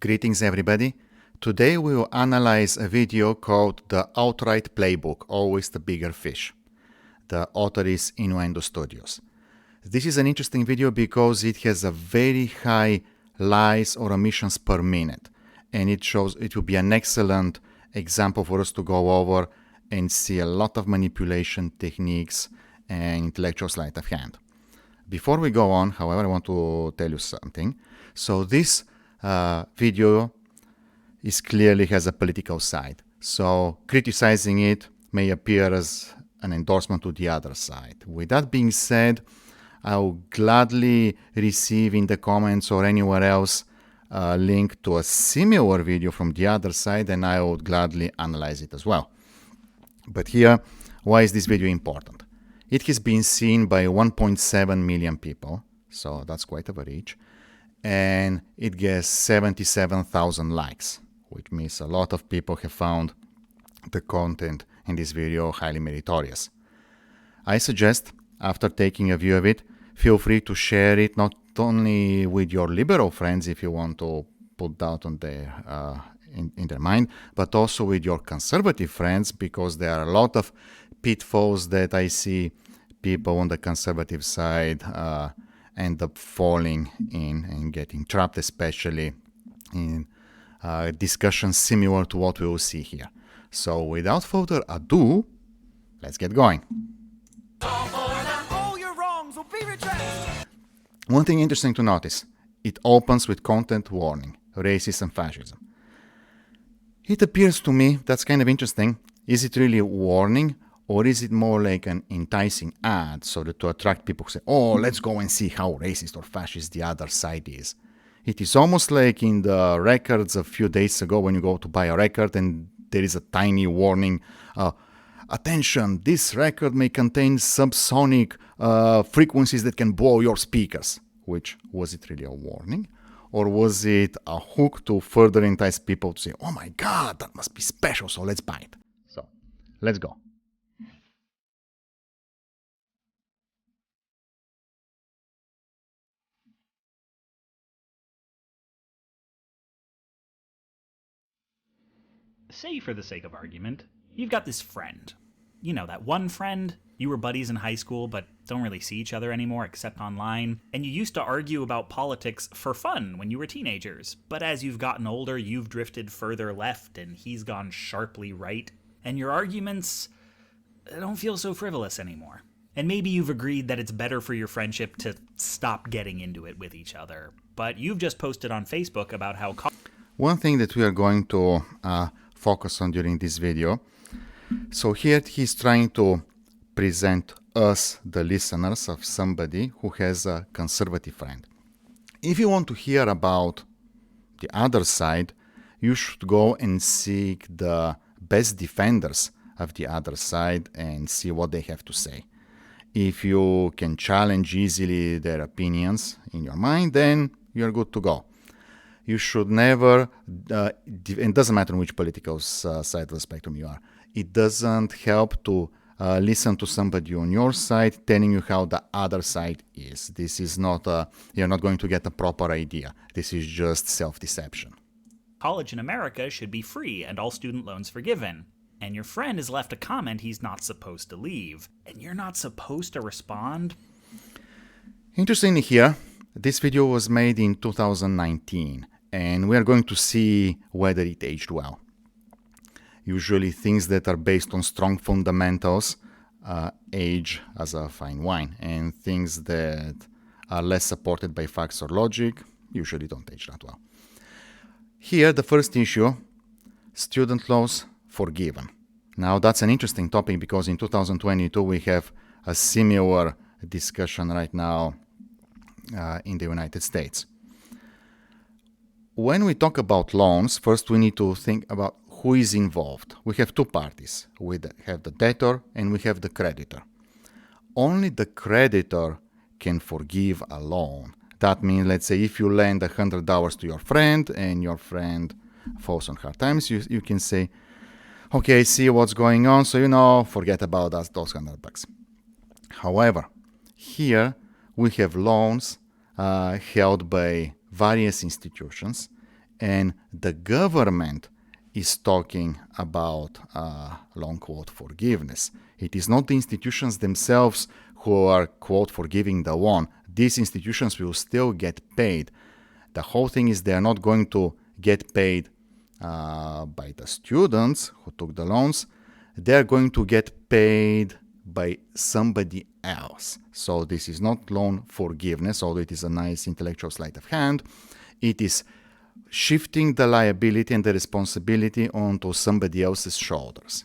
Greetings everybody. Today we will analyze a video called The Outright Playbook, Always the Bigger Fish. The author is Innuendo Studios. This is an interesting video because it has a very high lies or omissions per minute, and it will be an excellent example for us to go over and see a lot of manipulation techniques and intellectual sleight of hand. Before we go on, however, I want to tell you something. So this video clearly has a political side. So criticizing it may appear as an endorsement to the other side. With that being said, I will gladly receive in the comments or anywhere else a link to a similar video from the other side, and I would gladly analyze it as well. But here, why is this video important? It has been seen by 1.7 million people, so that's quite a reach, and it gets 77,000 likes, which means a lot of people have found the content in this video highly meritorious. I suggest, after taking a view of it, feel free to share it not only with your liberal friends if you want to put that on in their mind, but also with your conservative friends, because there are a lot of pitfalls that I see people on the conservative side end up falling in and getting trapped, especially in discussions similar to what we will see here. So without further ado, let's get going. One thing interesting to notice, it opens with content warning, racism, fascism. It appears to me that's kind of interesting. Is it really a warning, or is it more like an enticing ad so that to attract people who say, oh, let's go and see how racist or fascist the other side is? It is almost like in the records a few days ago when you go to buy a record and there is a tiny warning, attention, this record may contain subsonic frequencies that can blow your speakers. Which, was it really a warning? Or was it a hook to further entice people to say, oh my God, that must be special, so let's buy it. So, let's go. Say, for the sake of argument, you've got this friend. You know, that one friend, you were buddies in high school but don't really see each other anymore except online, and you used to argue about politics for fun when you were teenagers, but as you've gotten older, you've drifted further left and he's gone sharply right, and your arguments don't feel so frivolous anymore. And maybe you've agreed that it's better for your friendship to stop getting into it with each other, but you've just posted on Facebook about how... One thing that we are going to focus on during this video. So here he's trying to present us, the listeners, of somebody who has a conservative friend. If you want to hear about the other side, you should go and seek the best defenders of the other side and see what they have to say. If you can challenge easily their opinions in your mind, then you're good to go. You should never, it doesn't matter which political side of the spectrum you are, it doesn't help to listen to somebody on your side telling you how the other side is. This is not, you're not going to get a proper idea. This is just self-deception. College in America should be free and all student loans forgiven. And your friend has left a comment he's not supposed to leave. And you're not supposed to respond? Interestingly here, this video was made in 2019. And we are going to see whether it aged well. Usually things that are based on strong fundamentals age as a fine wine, and things that are less supported by facts or logic usually don't age that well. Here, the first issue, student loans forgiven. Now that's an interesting topic because in 2022 we have a similar discussion right now in the United States. When we talk about loans, first we need to think about who is involved. We have two parties. We have the debtor and we have the creditor. Only the creditor can forgive a loan. That means, let's say, if you lend $100 to your friend and your friend falls on hard times, you can say, okay, I see what's going on, so, forget about those $100. However, here we have loans held by various institutions, and the government is talking about, long quote, forgiveness. It is not the institutions themselves who are, quote, forgiving the loan. These institutions will still get paid. The whole thing is they are not going to get paid by the students who took the loans. They are going to get paid by somebody else. So this is not loan forgiveness, although it is a nice intellectual sleight of hand. It is shifting the liability and the responsibility onto somebody else's shoulders.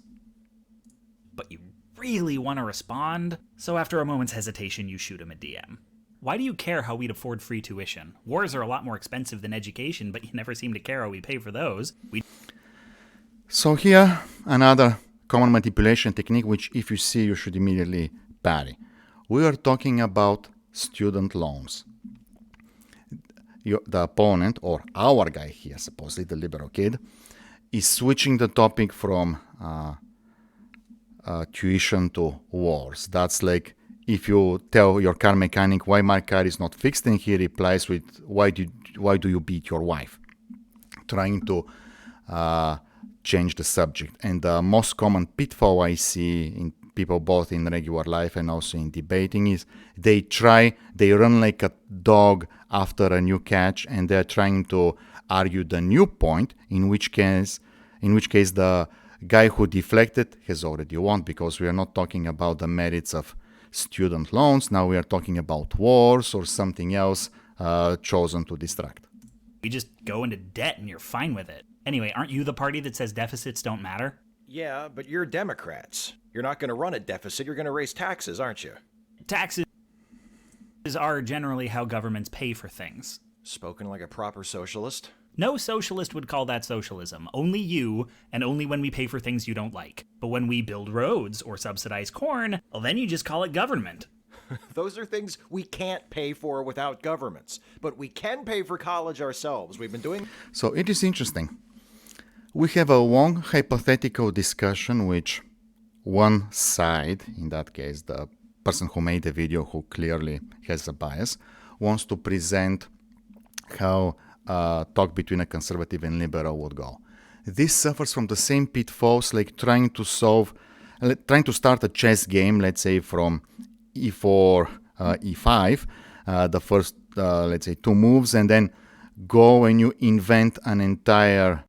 But you really want to respond? So after a moment's hesitation, you shoot him a DM. Why do you care how we'd afford free tuition? Wars are a lot more expensive than education, but you never seem to care how we pay for those. So here, another common manipulation technique, which if you see, you should immediately parry. We are talking about student loans. The opponent, or our guy here, supposedly the liberal kid, is switching the topic from tuition to wars. That's like if you tell your car mechanic why my car is not fixed, and he replies with, why do you beat your wife? Trying to change the subject. And the most common pitfall I see in people both in regular life and also in debating is they run like a dog after a new catch, and they're trying to argue the new point, in which case the guy who deflected has already won, because we are not talking about the merits of student loans. Now we are talking about wars or something else chosen to distract. We just go into debt and you're fine with it. Anyway, aren't you the party that says deficits don't matter? Yeah, but you're Democrats. You're not going to run a deficit, you're going to raise taxes, aren't you? Taxes are generally how governments pay for things. Spoken like a proper socialist. No socialist would call that socialism. Only you, and only when we pay for things you don't like. But when we build roads or subsidize corn, well, then you just call it government. Those are things we can't pay for without governments. But we can pay for college ourselves. We've been doing... So it is interesting. We have a long hypothetical discussion which one side, in that case the person who made the video, who clearly has a bias, wants to present how talk between a conservative and liberal would go. This suffers from the same pitfalls like trying to start a chess game, let's say from e4, e5, the first, let's say, two moves, and then go and you invent an entire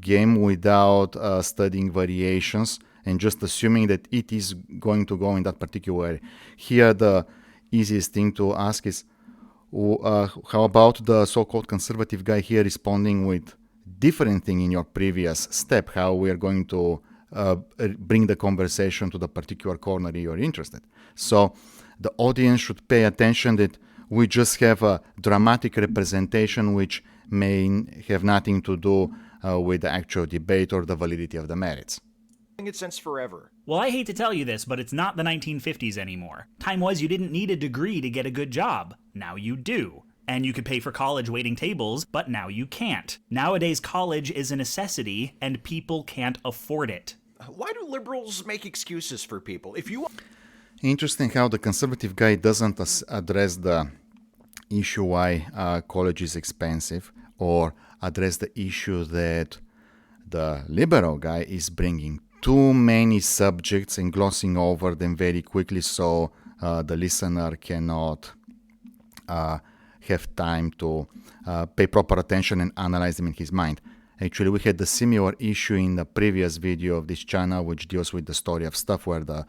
game without studying variations and just assuming that it is going to go in that particular way. Here, the easiest thing to ask is, how about the so-called conservative guy here responding with different thing in your previous step, how we are going to bring the conversation to the particular corner you're interested. So the audience should pay attention that we just have a dramatic representation which may have nothing to do with the actual debate or the validity of the merits. It since forever. Well, I hate to tell you this, but it's not the 1950s anymore. Time was you didn't need a degree to get a good job. Now you do. And you could pay for college waiting tables, but now you can't. Nowadays, college is a necessity, and people can't afford it. Why do liberals make excuses for people? If you... Interesting how the conservative guy doesn't address the issue why college is expensive, or address the issue that the liberal guy is bringing too many subjects and glossing over them very quickly, so the listener cannot have time to pay proper attention and analyze them in his mind. Actually, we had the similar issue in the previous video of this channel, which deals with the story of stuff, where the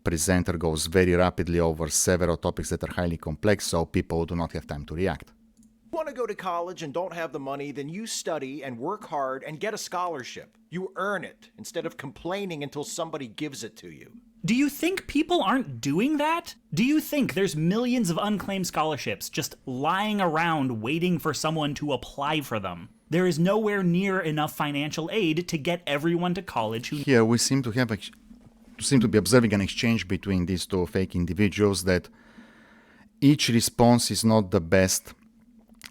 presenter goes very rapidly over several topics that are highly complex, so people do not have time to react. If you want to go to college and don't have the money, then you study and work hard and get a scholarship. You earn it instead of complaining until somebody gives it to you. Do you think people aren't doing that? Do you think there's millions of unclaimed scholarships just lying around waiting for someone to apply for them? There is nowhere near enough financial aid to get everyone to college who... Here we seem to be observing an exchange between these two fake individuals, that each response is not the best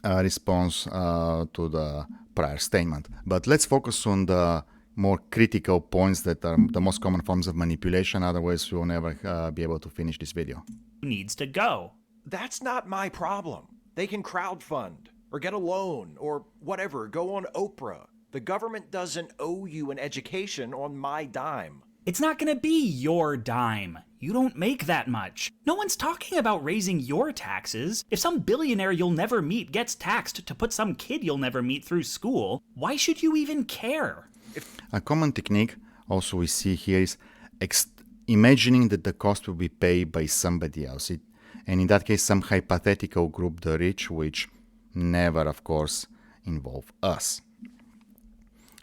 response to the prior statement. But let's focus on the more critical points that are the most common forms of manipulation, otherwise we will never be able to finish this video. needs to go. That's not my problem. They can crowdfund. or get a loan, or whatever, go on Oprah. The government doesn't owe you an education on my dime. It's not gonna be your dime. You don't make that much. No one's talking about raising your taxes. If some billionaire you'll never meet gets taxed to put some kid you'll never meet through school, why should you even care? A common technique also we see here is imagining that the cost will be paid by somebody else. And in that case, some hypothetical group, the rich, which never, of course, involve us.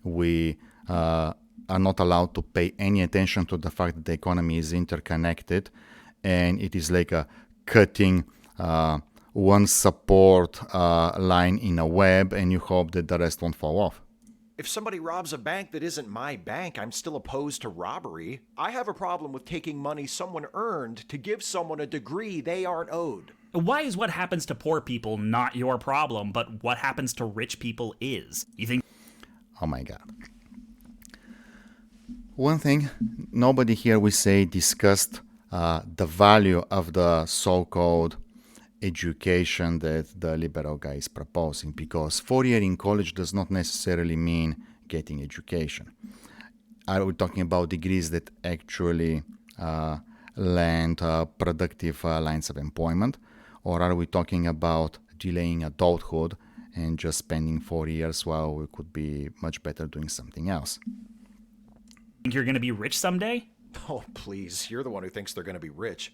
We are not allowed to pay any attention to the fact that the economy is interconnected, and it is like a cutting one support line in a web, and you hope that the rest won't fall off. If somebody robs a bank that isn't my bank, I'm still opposed to robbery. I have a problem with taking money someone earned to give someone a degree they aren't owed. Why is what happens to poor people not your problem, but what happens to rich people is? You think... Oh my God. One thing, nobody here we say discussed the value of the so-called education that the liberal guy is proposing, because 4 years in college does not necessarily mean getting education. Are we talking about degrees that actually land productive lines of employment, or are we talking about delaying adulthood and just spending 4 years while we could be much better doing something else? Think you're gonna be rich someday? Oh, please, you're the one who thinks they're going to be rich.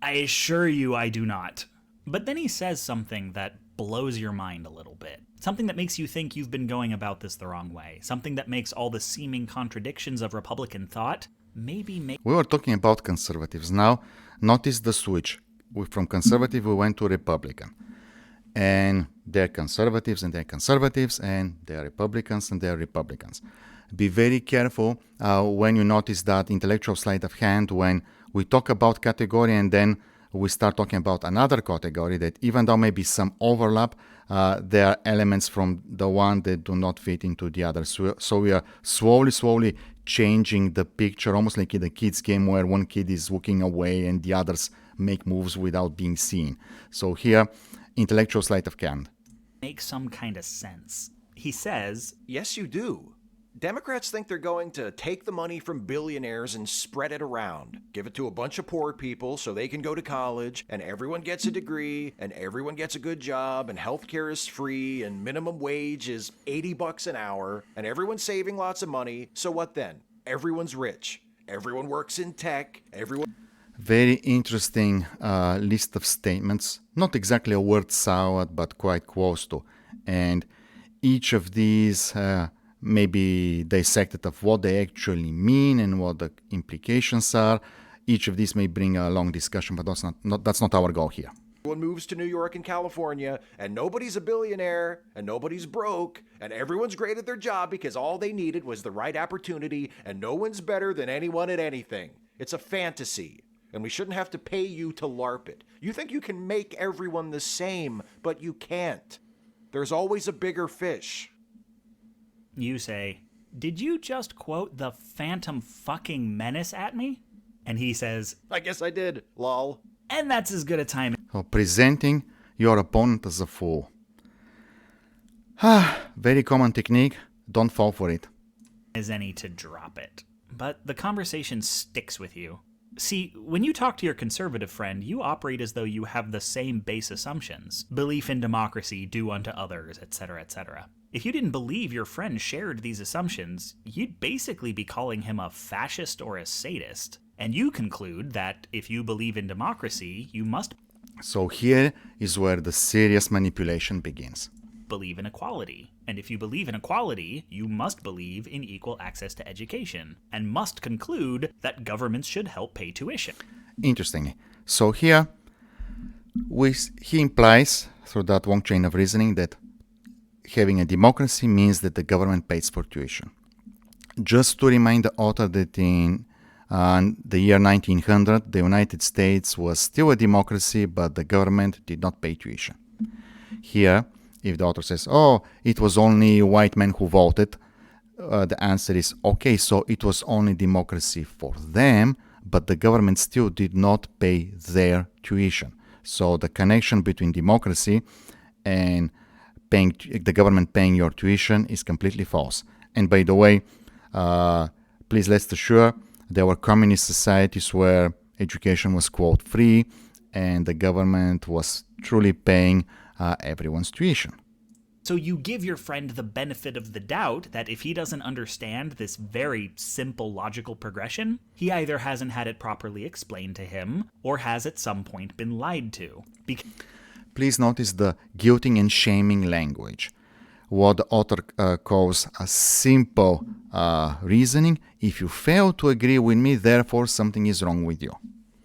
I assure you I do not. But then he says something that blows your mind a little bit. Something that makes you think you've been going about this the wrong way. Something that makes all the seeming contradictions of Republican thought maybe make... We were talking about conservatives. Now, notice the switch. From conservative, we went to Republican. And they're conservatives and they're conservatives, and they're Republicans and they're Republicans. Be very careful when you notice that intellectual sleight of hand when we talk about category and then we start talking about another category that even though maybe some overlap, there are elements from the one that do not fit into the other. So we are slowly changing the picture, almost like in the kids game where one kid is looking away and the others make moves without being seen. So here, intellectual sleight of hand. Make some kind of sense. He says, Yes, you do. Democrats think they're going to take the money from billionaires and spread it around. Give it to a bunch of poor people so they can go to college, and everyone gets a degree, and everyone gets a good job, and healthcare is free, and minimum wage is $80 an hour, and everyone's saving lots of money. So what then? Everyone's rich. Everyone works in tech. Everyone... Very interesting list of statements. Not exactly a word salad, but quite close to. And each of these... maybe dissected of what they actually mean and what the implications are. Each of these may bring a long discussion, but that's not our goal here. Everyone moves to New York and California, and nobody's a billionaire, and nobody's broke, and everyone's great at their job because all they needed was the right opportunity, and no one's better than anyone at anything. It's a fantasy, and we shouldn't have to pay you to LARP it. You think you can make everyone the same, but you can't. There's always a bigger fish. You say, did you just quote the Phantom fucking Menace at me? And he says, I guess I did, lol. And that's as good a time So presenting your opponent as a fool. Very common technique. Don't fall for it. as any to drop it. But the conversation sticks with you. See, when you talk to your conservative friend, you operate as though you have the same base assumptions. Belief in democracy, do unto others, etc., etc. If you didn't believe your friend shared these assumptions, you'd basically be calling him a fascist or a sadist. And you conclude that if you believe in democracy, you must So here is where the serious manipulation begins. believe in equality. And if you believe in equality, you must believe in equal access to education, and must conclude that governments should help pay tuition. Interestingly. So here, he implies, through that long chain of reasoning, that having a democracy means that the government pays for tuition. Just to remind the author that in the year 1900, the United States was still a democracy, but the government did not pay tuition. Here, if the author says, oh, it was only white men who voted, the answer is, okay, so it was only democracy for them, but the government still did not pay their tuition. So the connection between democracy and the government paying your tuition is completely false. And by the way, please rest assured, there were communist societies where education was, quote, free, and the government was truly paying everyone's tuition. So you give your friend the benefit of the doubt that if he doesn't understand this very simple logical progression, he either hasn't had it properly explained to him or has at some point been lied to. Please notice the guilting and shaming language. What the author calls a simple reasoning. If you fail to agree with me, therefore something is wrong with you.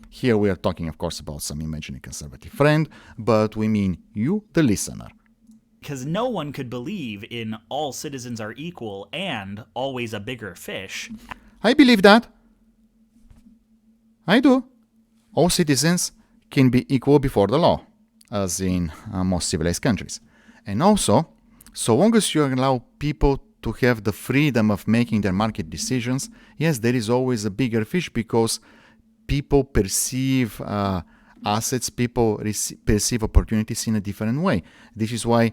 Here we are talking, of course, about some imaginary conservative friend, but we mean you, the listener. Because no one could believe in all citizens are equal and always a bigger fish. I believe that. I do. All citizens can be equal before the law, as in most civilized countries. And also, so long as you allow people to have the freedom of making their market decisions, yes, there is always a bigger fish because people perceive assets, people perceive opportunities in a different way. This is why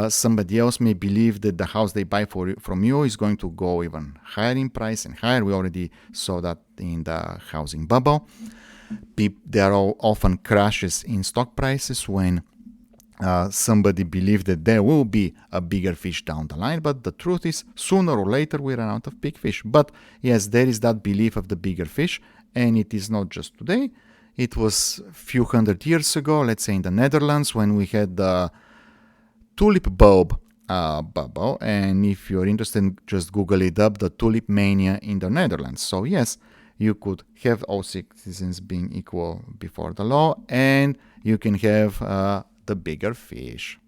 somebody else may believe that the house they buy from you is going to go even higher in price and higher. We already saw that in the housing bubble. There are often crashes in stock prices when somebody believes that there will be a bigger fish down the line, but the truth is sooner or later we run out of big fish. But yes, there is that belief of the bigger fish, and it is not just today. It was a few hundred years ago, let's say in the Netherlands, when we had the tulip bulb bubble. And if you're interested, just Google it up, the tulip mania in the Netherlands. So yes, you could have all citizens being equal before the law, and you can have the bigger fish.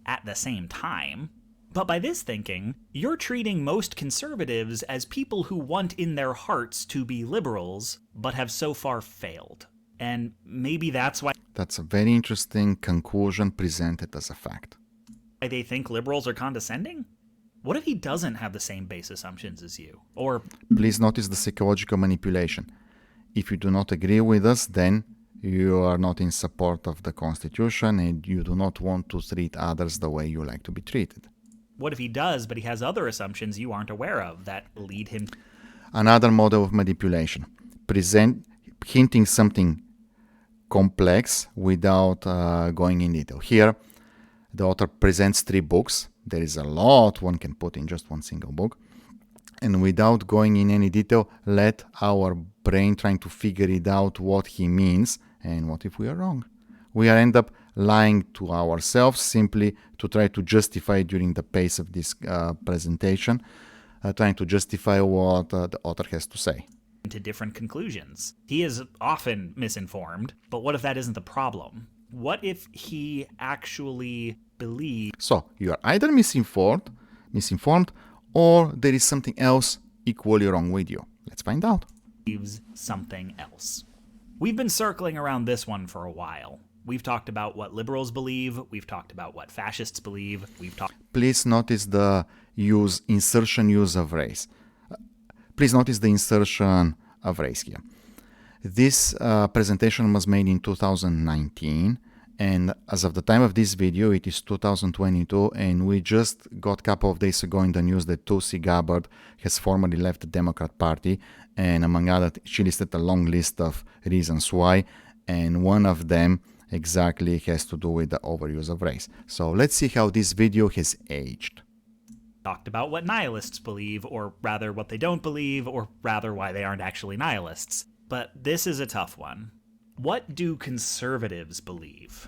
At the same time. But by this thinking, you're treating most conservatives as people who want in their hearts to be liberals, but have so far failed. And maybe that's why... That's a very interesting conclusion presented as a fact. Why they think liberals are condescending? What if he doesn't have the same base assumptions as you? Or... Please notice the psychological manipulation. If you do not agree with us, then you are not in support of the Constitution and you do not want to treat others the way you like to be treated. What if he does, but he has other assumptions you aren't aware of that lead him... Another model of manipulation. Hinting something complex without going in detail. Here, the author presents 3 books. There is a lot one can put in just one single book. And without going in any detail, let our brain trying to figure it out what he means and what if we are wrong. We end up lying to ourselves simply to try to justify during the pace of this presentation, trying to justify what the author has to say. To different conclusions. He is often misinformed, but what if that isn't the problem? What if he actually believes... So, you are either misinformed, or there is something else equally wrong with you. Let's find out. Something else. We've been circling around this one for a while. We've talked about what liberals believe, we've talked about what fascists believe, Please notice the insertion of race. Please notice the insertion of race here. This presentation was made in 2019, and as of the time of this video, it is 2022, and we just got a couple of days ago in the news that Tulsi Gabbard has formally left the Democrat Party, and among others, she listed a long list of reasons why, and one of them exactly has to do with the overuse of race. So let's see how this video has aged. Talked about what nihilists believe, or rather what they don't believe, or rather why they aren't actually nihilists. But this is a tough one. What do conservatives believe?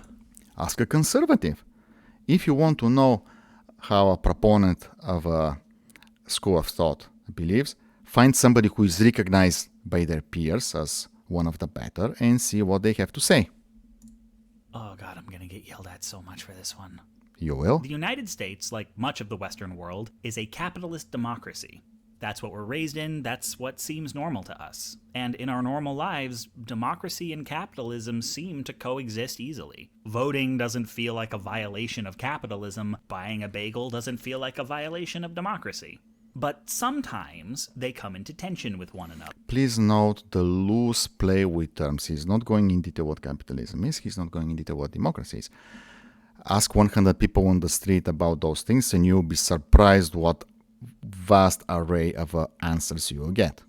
Ask a conservative. If you want to know how a proponent of a school of thought believes, find somebody who is recognized by their peers as one of the better and see what they have to say. Oh God, I'm gonna get yelled at so much for this one. You will? The United States, like much of the Western world, is a capitalist democracy. That's what we're raised in, that's what seems normal to us. And in our normal lives, democracy and capitalism seem to coexist easily. Voting doesn't feel like a violation of capitalism, buying a bagel doesn't feel like a violation of democracy. But sometimes they come into tension with one another. Please note the loose play with terms. He's not going in detail what capitalism is, he's not going in detail what democracy is. Ask 100 people on the street about those things and you'll be surprised what vast array of answers you will get.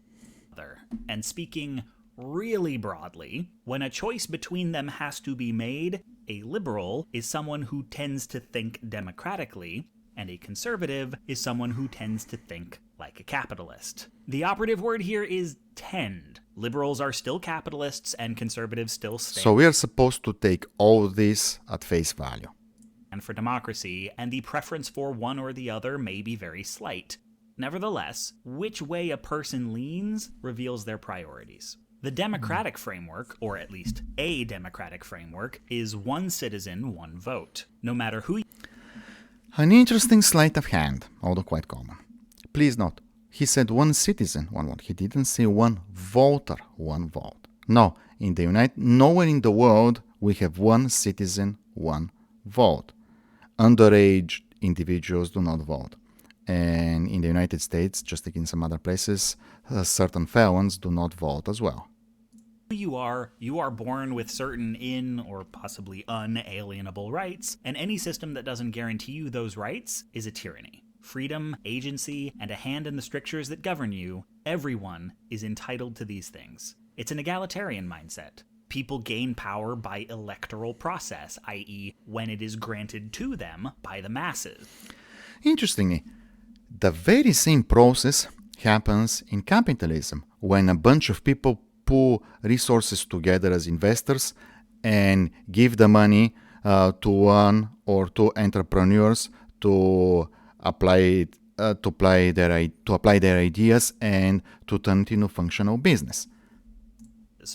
And speaking really broadly, when a choice between them has to be made, a liberal is someone who tends to think democratically, and a conservative is someone who tends to think like a capitalist. The operative word here is tend. Liberals are still capitalists and conservatives still stand. So we are supposed to take all this at face value. And for democracy, and the preference for one or the other may be very slight. Nevertheless, which way a person leans reveals their priorities. The democratic framework, or at least a democratic framework, is one citizen, one vote. No matter who... An interesting sleight of hand, although quite common. Please note, he said one citizen, one vote. He didn't say one voter, one vote. No, nowhere in the world we have one citizen, one vote. Underage individuals do not vote. And in the United States, just like in some other places, certain felons do not vote as well. You are born with certain in or possibly unalienable rights, and any system that doesn't guarantee you those rights is a tyranny. Freedom, agency, and a hand in the strictures that govern you, everyone is entitled to these things. It's an egalitarian mindset. People gain power by electoral process, i.e., when it is granted to them by the masses. Interestingly, the very same process happens in capitalism, when a bunch of people pool resources together as investors and give the money to one or two entrepreneurs to apply their ideas and to turn it into functional business.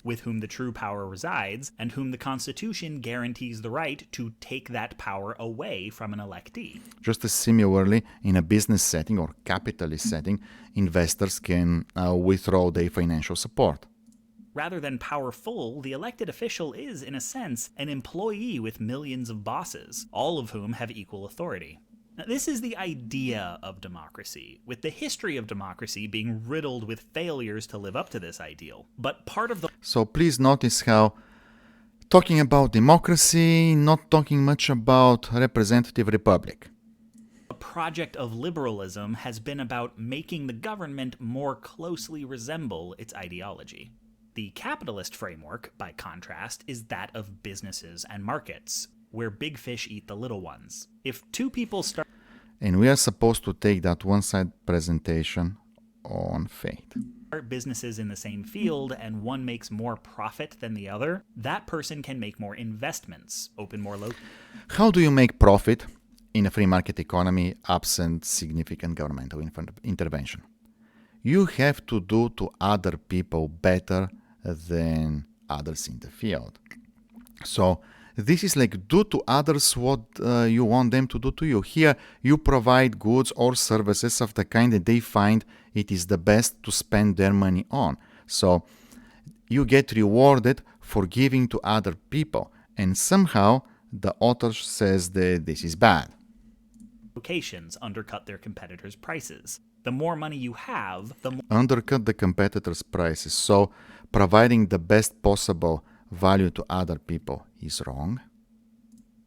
With whom the true power resides, and whom the Constitution guarantees the right to take that power away from an electee. Just as similarly, in a business setting or capitalist setting, investors can withdraw their financial support. Rather than powerful, the elected official is, in a sense, an employee with millions of bosses, all of whom have equal authority. Now, this is the idea of democracy, with the history of democracy being riddled with failures to live up to this ideal. But part of the... So please notice how talking about democracy, not talking much about representative republic. The project of liberalism has been about making the government more closely resemble its ideology. The capitalist framework, by contrast, is that of businesses and markets, where big fish eat the little ones. If two people start... And we are supposed to take that one-side presentation on faith. Businesses in the same field and one makes more profit than the other, that person can make more investments, open more local... How do you make profit in a free market economy absent significant governmental intervention? You have to do to other people better than others in the field. So this is like do to others what you want them to do to you. Here you provide goods or services of the kind that they find it is the best to spend their money on. So you get rewarded for giving to other people, and somehow the author says that this is bad. Locations undercut their competitors' prices. The more money you have, the more... Undercut the competitors' prices. So providing the best possible value to other people is wrong.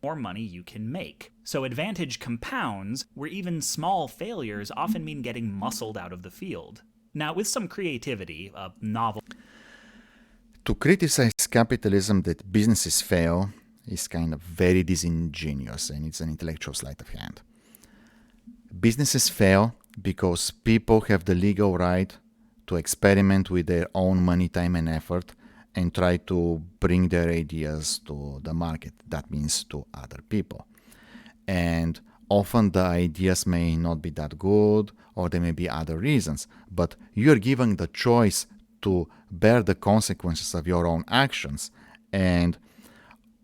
More money you can make. So advantage compounds, where even small failures often mean getting muscled out of the field. Now, with some creativity, a novel... To criticize capitalism that businesses fail is kind of very disingenuous, and it's an intellectual sleight of hand. Businesses fail because people have the legal right to experiment with their own money, time, and effort and try to bring their ideas to the market. That means to other people. And often the ideas may not be that good, or there may be other reasons, but you're given the choice to bear the consequences of your own actions. And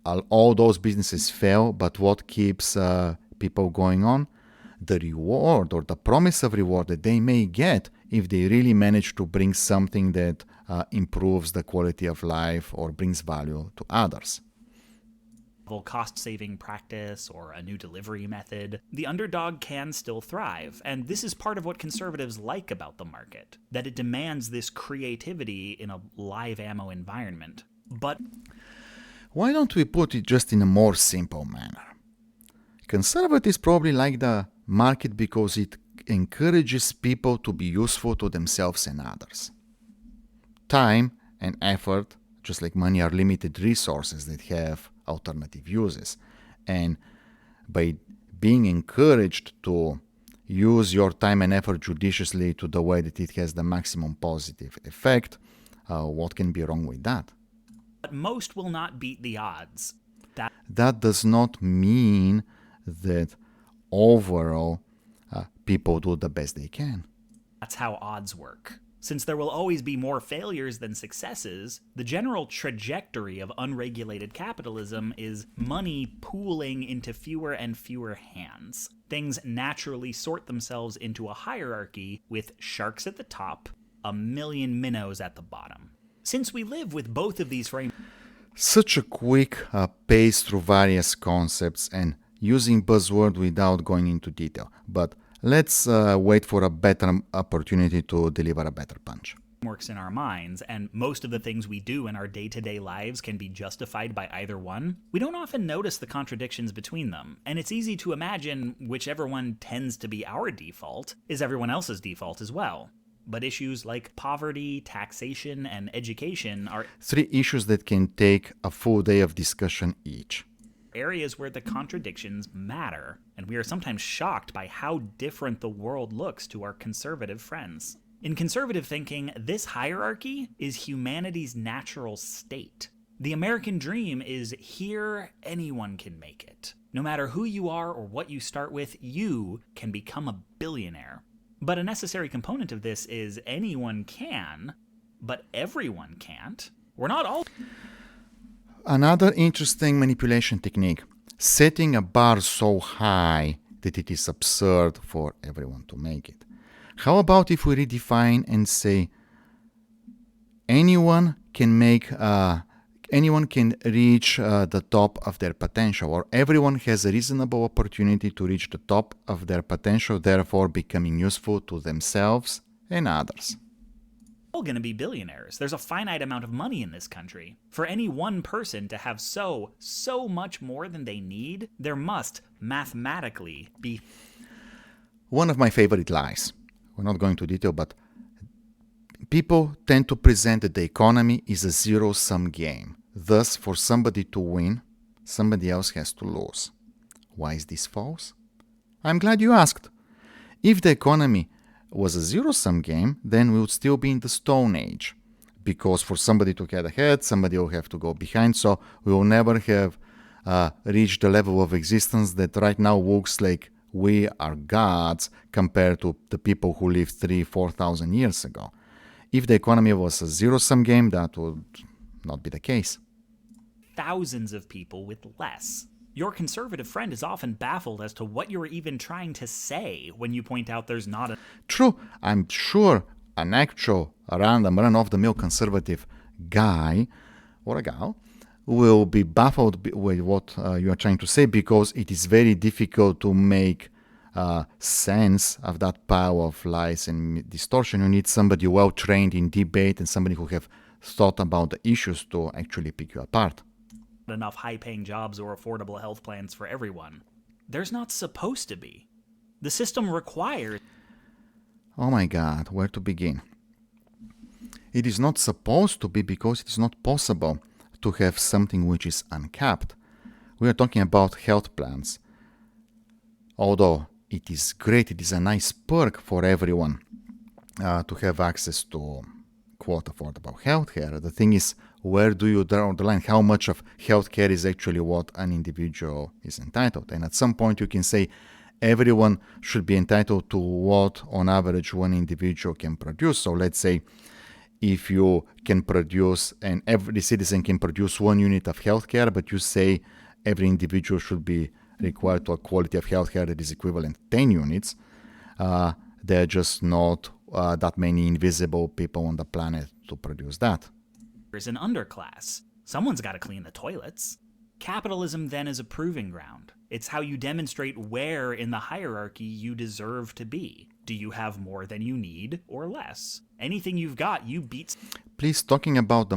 all those businesses fail, but what keeps people going on? The reward or the promise of reward that they may get if they really manage to bring something that improves the quality of life or brings value to others. Cost-saving practice or a new delivery method, the underdog can still thrive. And this is part of what conservatives like about the market, that it demands this creativity in a live ammo environment. But why don't we put it just in a more simple manner? Conservatives probably like the market because it encourages people to be useful to themselves and others. Time and effort, just like money, are limited resources that have alternative uses. And by being encouraged to use your time and effort judiciously to the way that it has the maximum positive effect, what can be wrong with that? But most will not beat the odds. That does not mean that overall people do the best they can. That's how odds work. Since there will always be more failures than successes, the general trajectory of unregulated capitalism is money pooling into fewer and fewer hands. Things naturally sort themselves into a hierarchy with sharks at the top, a million minnows at the bottom. Since we live with both of these frameworks, such a quick pace through various concepts and using buzzword without going into detail. But let's wait for a better opportunity to deliver a better punch. Works in our minds, and most of the things we do in our day-to-day lives can be justified by either one. We don't often notice the contradictions between them, and it's easy to imagine whichever one tends to be our default is everyone else's default as well. But issues like poverty, taxation, and education are 3 issues that can take a full day of discussion each. Areas where the contradictions matter, and we are sometimes shocked by how different the world looks to our conservative friends. In conservative thinking, this hierarchy is humanity's natural state. The American dream is here, anyone can make it. No matter who you are or what you start with, you can become a billionaire. But a necessary component of this is anyone can, but everyone can't. We're not all... Another interesting manipulation technique, setting a bar so high that it is absurd for everyone to make it. How about if we redefine and say anyone can reach the top of their potential, or everyone has a reasonable opportunity to reach the top of their potential, therefore becoming useful to themselves and others. All going to be billionaires. There's a finite amount of money in this country. For any one person to have so much more than they need, there must mathematically be... One of my favorite lies. We're not going to detail, but people tend to present that the economy is a zero-sum game. Thus, for somebody to win, somebody else has to lose. Why is this false? I'm glad you asked. If the economy was a zero-sum game, then we would still be in the Stone Age. Because for somebody to get ahead, somebody will have to go behind, so we will never have reached the level of existence that right now looks like we are gods compared to the people who lived 3,000-4,000 years ago. If the economy was a zero-sum game, that would not be the case. Thousands of people with less. Your conservative friend is often baffled as to what you're even trying to say when you point out there's not a... True, I'm sure an actual random run-of-the-mill conservative guy or a gal will be baffled with what you are trying to say, because it is very difficult to make sense of that pile of lies and distortion. You need somebody well-trained in debate and somebody who have thought about the issues to actually pick you apart. Enough high-paying jobs or affordable health plans for everyone. There's not supposed to be. The system requires... Oh my God, where to begin? It is not supposed to be because it is not possible to have something which is uncapped. We are talking about health plans. Although it is great, it is a nice perk for everyone to have access to quote affordable healthcare. The thing is, where do you draw the line? How much of healthcare is actually what an individual is entitled? And at some point you can say everyone should be entitled to what on average one individual can produce. So let's say if you can produce, and every citizen can produce 1 unit of healthcare, but you say every individual should be required to a quality of healthcare that is equivalent to 10 units, there are just not that many invisible people on the planet to produce that. There's an underclass. Someone's got to clean the toilets. Capitalism then is a proving ground. It's how you demonstrate where in the hierarchy you deserve to be. Do you have more than you need or less? Anything you've got, you beat... Please, talking about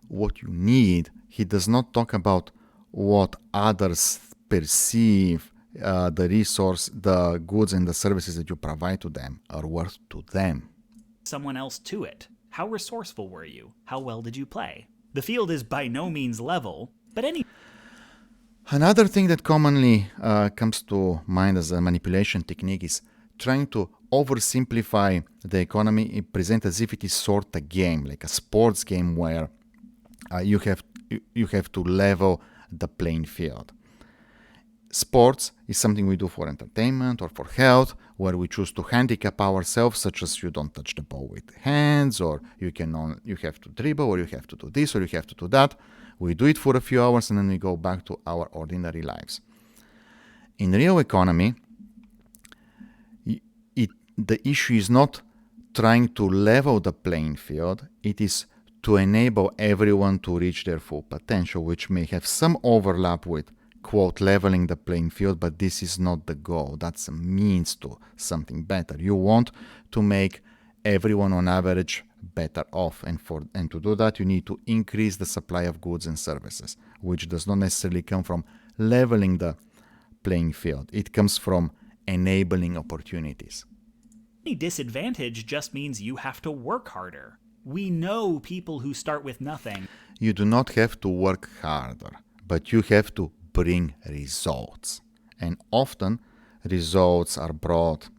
what you need, he does not talk about what others perceive the resource, the goods and the services that you provide to them are worth to them. Someone else to it. How resourceful were you? How well did you play? The field is by no means level, but Another thing that commonly comes to mind as a manipulation technique is trying to oversimplify the economy and present as if it is sort of a game, like a sports game where you have to level the playing field. Sports is something we do for entertainment or for health, where we choose to handicap ourselves, such as you don't touch the ball with hands, or you have to dribble, or you have to do this, or you have to do that. We do it for a few hours and then we go back to our ordinary lives. In real economy, the issue is not trying to level the playing field, it is to enable everyone to reach their full potential, which may have some overlap with, quote, leveling the playing field, but this is not the goal. That's a means to something better. You want to make everyone on average better off, and to do that you need to increase the supply of goods and services, which does not necessarily come from leveling the playing field. It comes from enabling opportunities. any disadvantage just means you have to work harder. We know people who start with nothing. You do not have to work harder, but you have to bring results. And often results are brought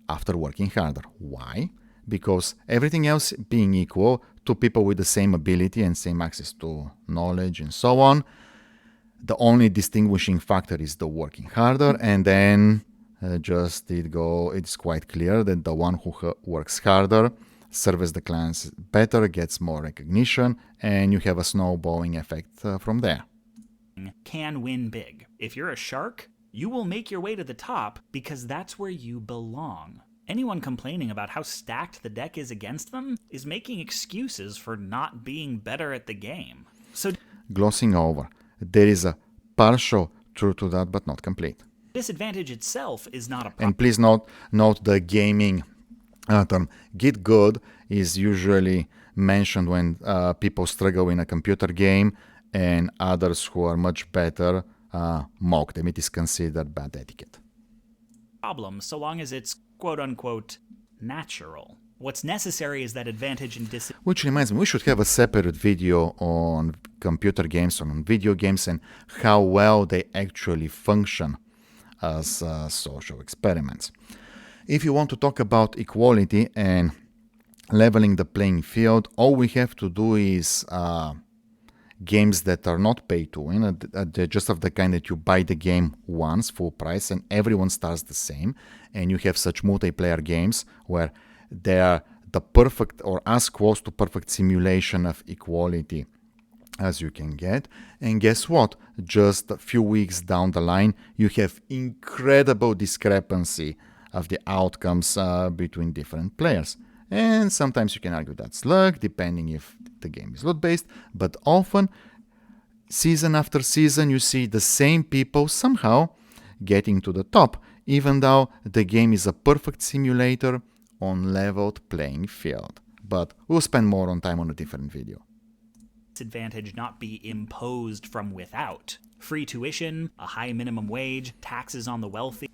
after working harder. Why? Because everything else being equal, to people with the same ability and same access to knowledge and so on, the only distinguishing factor is the working harder, and then it's quite clear that the one who works harder serves the clients better, gets more recognition, and you have a snowballing effect from there. Can win big. If you're a shark, you will make your way to the top because that's where you belong. Anyone complaining about how stacked the deck is against them is making excuses for not being better at the game. So Glossing over, there is a partial truth to that, but not complete. disadvantage itself is not a problem. And please note the gaming term. Get good is usually mentioned when people struggle in a computer game and others who are much better mock them. It is considered bad etiquette. So long as it's quote-unquote natural. What's necessary is that advantage and disadvantage. Which reminds me, we should have a separate video on computer games, on video games, and how well they actually function as social experiments. If you want to talk about equality and leveling the playing field, all we have to do is games that are not pay to win, they're just of the kind that you buy the game once, full price, and everyone starts the same. And you have such multiplayer games where they are the perfect or as close to perfect simulation of equality as you can get. And guess what? Just a few weeks down the line, you have incredible discrepancy of the outcomes between different players. And sometimes you can argue that's luck, depending if the game is loot-based, but often, season after season, you see the same people somehow getting to the top, even though the game is a perfect simulator on leveled playing field. But we'll spend more on time on a different video. Disadvantage not be imposed from without. Free tuition, a high minimum wage, taxes on the wealthy.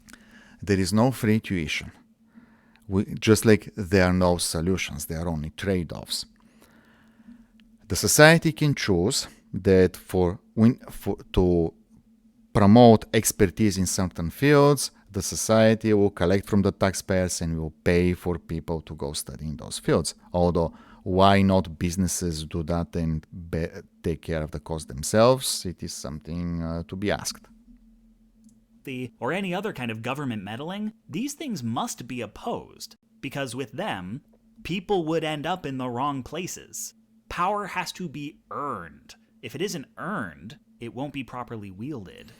There is no free tuition. Just like there are no solutions, there are only trade-offs. The society can choose that to promote expertise in certain fields, the society will collect from the taxpayers and will pay for people to go study in those fields. Although, why not businesses do that and take care of the cost themselves? It is something to be asked. Or any other kind of government meddling, these things must be opposed, because with them, people would end up in the wrong places. Power has to be earned. If it isn't earned, it won't be properly wielded.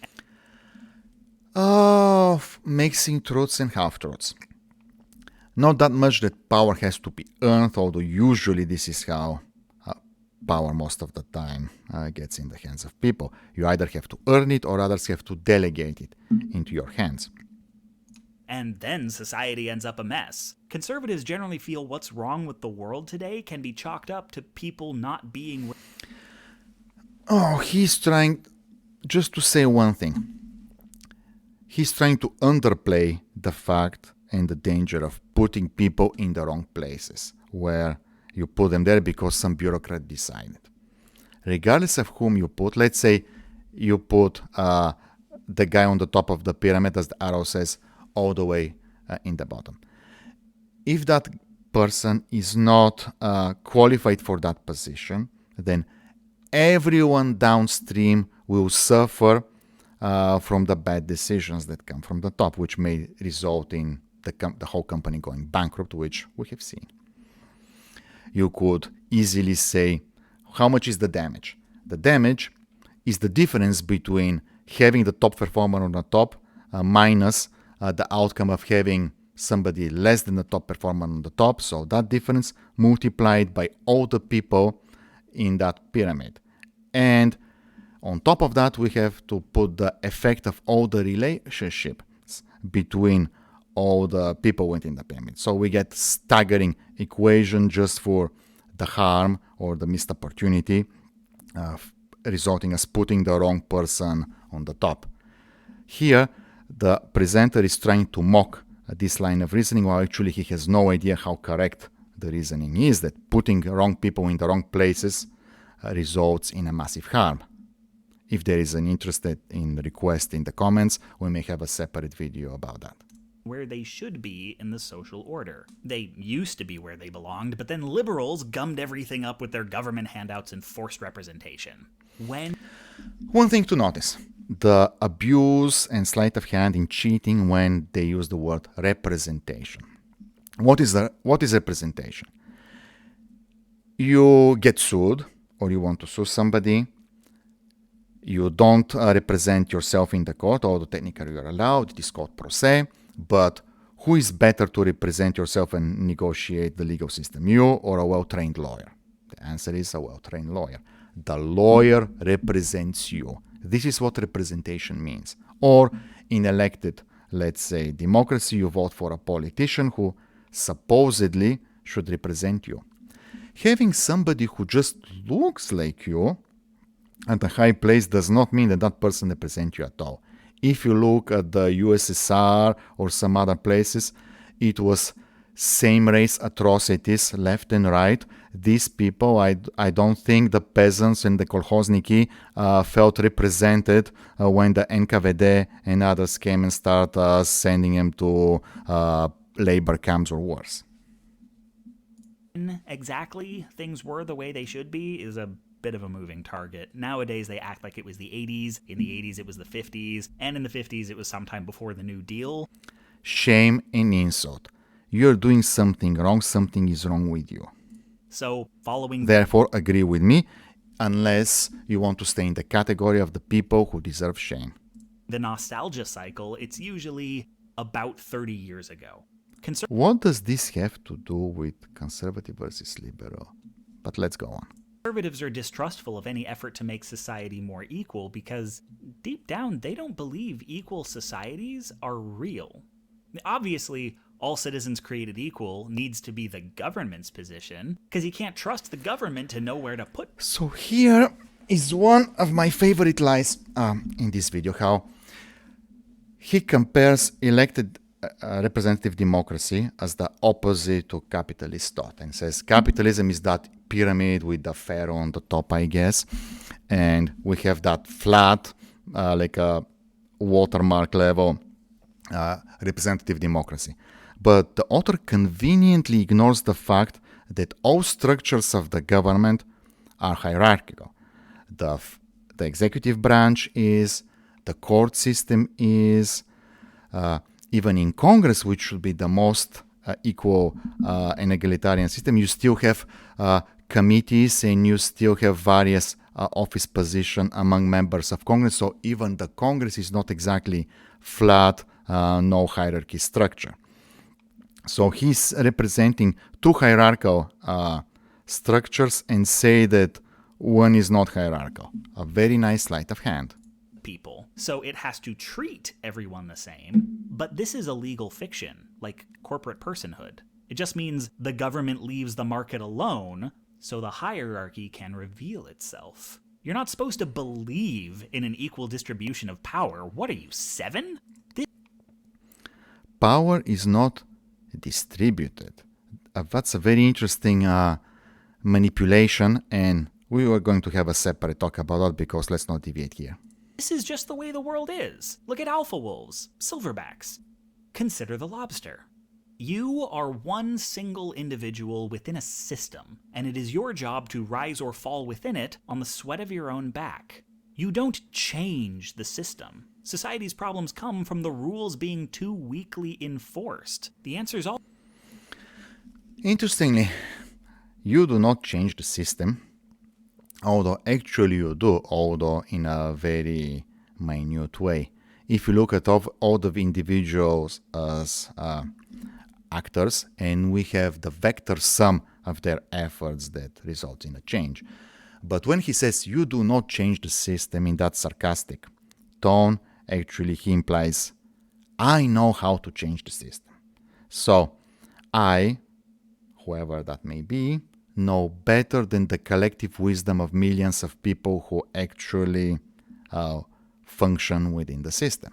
Mixing truths and half-truths. Not that much that power has to be earned, although usually this is how power most of the time gets in the hands of people. You either have to earn it or others have to delegate it into your hands. And then society ends up a mess. Conservatives generally feel what's wrong with the world today can be chalked up to people not being... He's trying just to say one thing. he's trying to underplay the fact and the danger of putting people in the wrong places, where you put them there because some bureaucrat decided. Regardless of whom you put, let's say you put the guy on the top of the pyramid, as the arrow says, all the way in the bottom. If that person is not qualified for that position, then everyone downstream will suffer from the bad decisions that come from the top, which may result in the whole company going bankrupt, which we have seen. You could easily say, how much is the damage? The damage is the difference between having the top performer on the top minus the outcome of having somebody less than the top performer on the top. So that difference multiplied by all the people in that pyramid. And on top of that, we have to put the effect of all the relationships between all the people within the pyramid. So we get staggering equation just for the harm or the missed opportunity, resulting as putting the wrong person on the top. Here, the presenter is trying to mock this line of reasoning, while actually he has no idea how correct the reasoning is, that putting wrong people in the wrong places results in a massive harm. If there is an interest in request in the comments, we may have a separate video about that. Where they should be in the social order. They used to be where they belonged, but then liberals gummed everything up with their government handouts and forced representation. One thing to notice, the abuse and sleight of hand in cheating when they use the word representation. What is representation? You get sued, or you want to sue somebody. You don't represent yourself in the court, although technically you're allowed. It is called pro se. But who is better to represent yourself and negotiate the legal system, you or a well-trained lawyer? The answer is a well-trained lawyer. The lawyer represents you. This is what representation means. Or in elected, let's say, democracy, you vote for a politician who supposedly should represent you. Having somebody who just looks like you at a high place does not mean that that person represents you at all. If you look at the USSR or some other places, it was same race atrocities left and right. These people, I don't think the peasants and the kolkhozniki felt represented when the NKVD and others came and started sending them to labor camps or worse. Exactly things were the way they should be is a bit of a moving target. Nowadays, they act like it was the 80s. In the 80s, it was the 50s. And in the 50s, it was sometime before the New Deal. Shame and insult. You're doing something wrong. Something is wrong with you. So, following... Therefore, agree with me, unless you want to stay in the category of the people who deserve shame. The nostalgia cycle, it's usually about 30 years ago. What does this have to do with conservative versus liberal? But let's go on. Conservatives are distrustful of any effort to make society more equal because deep down they don't believe equal societies are real. Obviously, all citizens created equal needs to be the government's position because you can't trust the government to know where to put. So here is one of my favorite lies in this video, how he compares elected representative democracy as the opposite to capitalist thought and says capitalism is that pyramid with the pharaoh on the top, I guess, and we have that flat, like a watermark level representative democracy. But the author conveniently ignores the fact that all structures of the government are hierarchical. The executive branch is, the court system is, even in Congress, which should be the most equal and egalitarian system, you still have committees and you still have various office positions among members of Congress. So even the Congress is not exactly flat, no hierarchy structure. So he's representing two hierarchical structures and say that one is not hierarchical. A very nice sleight of hand. People. So it has to treat everyone the same, but this is a legal fiction, like corporate personhood. It just means the government leaves the market alone so the hierarchy can reveal itself. You're not supposed to believe in an equal distribution of power. What are you, 7? power is not distributed. That's a very interesting manipulation, and we were going to have a separate talk about that because let's not deviate here. This is just the way the world is. Look at alpha wolves, silverbacks. Consider the lobster. You are one single individual within a system, and it is your job to rise or fall within it on the sweat of your own back. You don't change the system. Society's problems come from the rules being too weakly enforced. The answer is all. Interestingly, you do not change the system, although actually you do, although in a very minute way. If you look at all the individuals as actors, and we have the vector sum of their efforts that results in a change. But when he says you do not change the system in that sarcastic tone, actually he implies I know how to change the system. So I, whoever that may be, know better than the collective wisdom of millions of people who actually function within the system.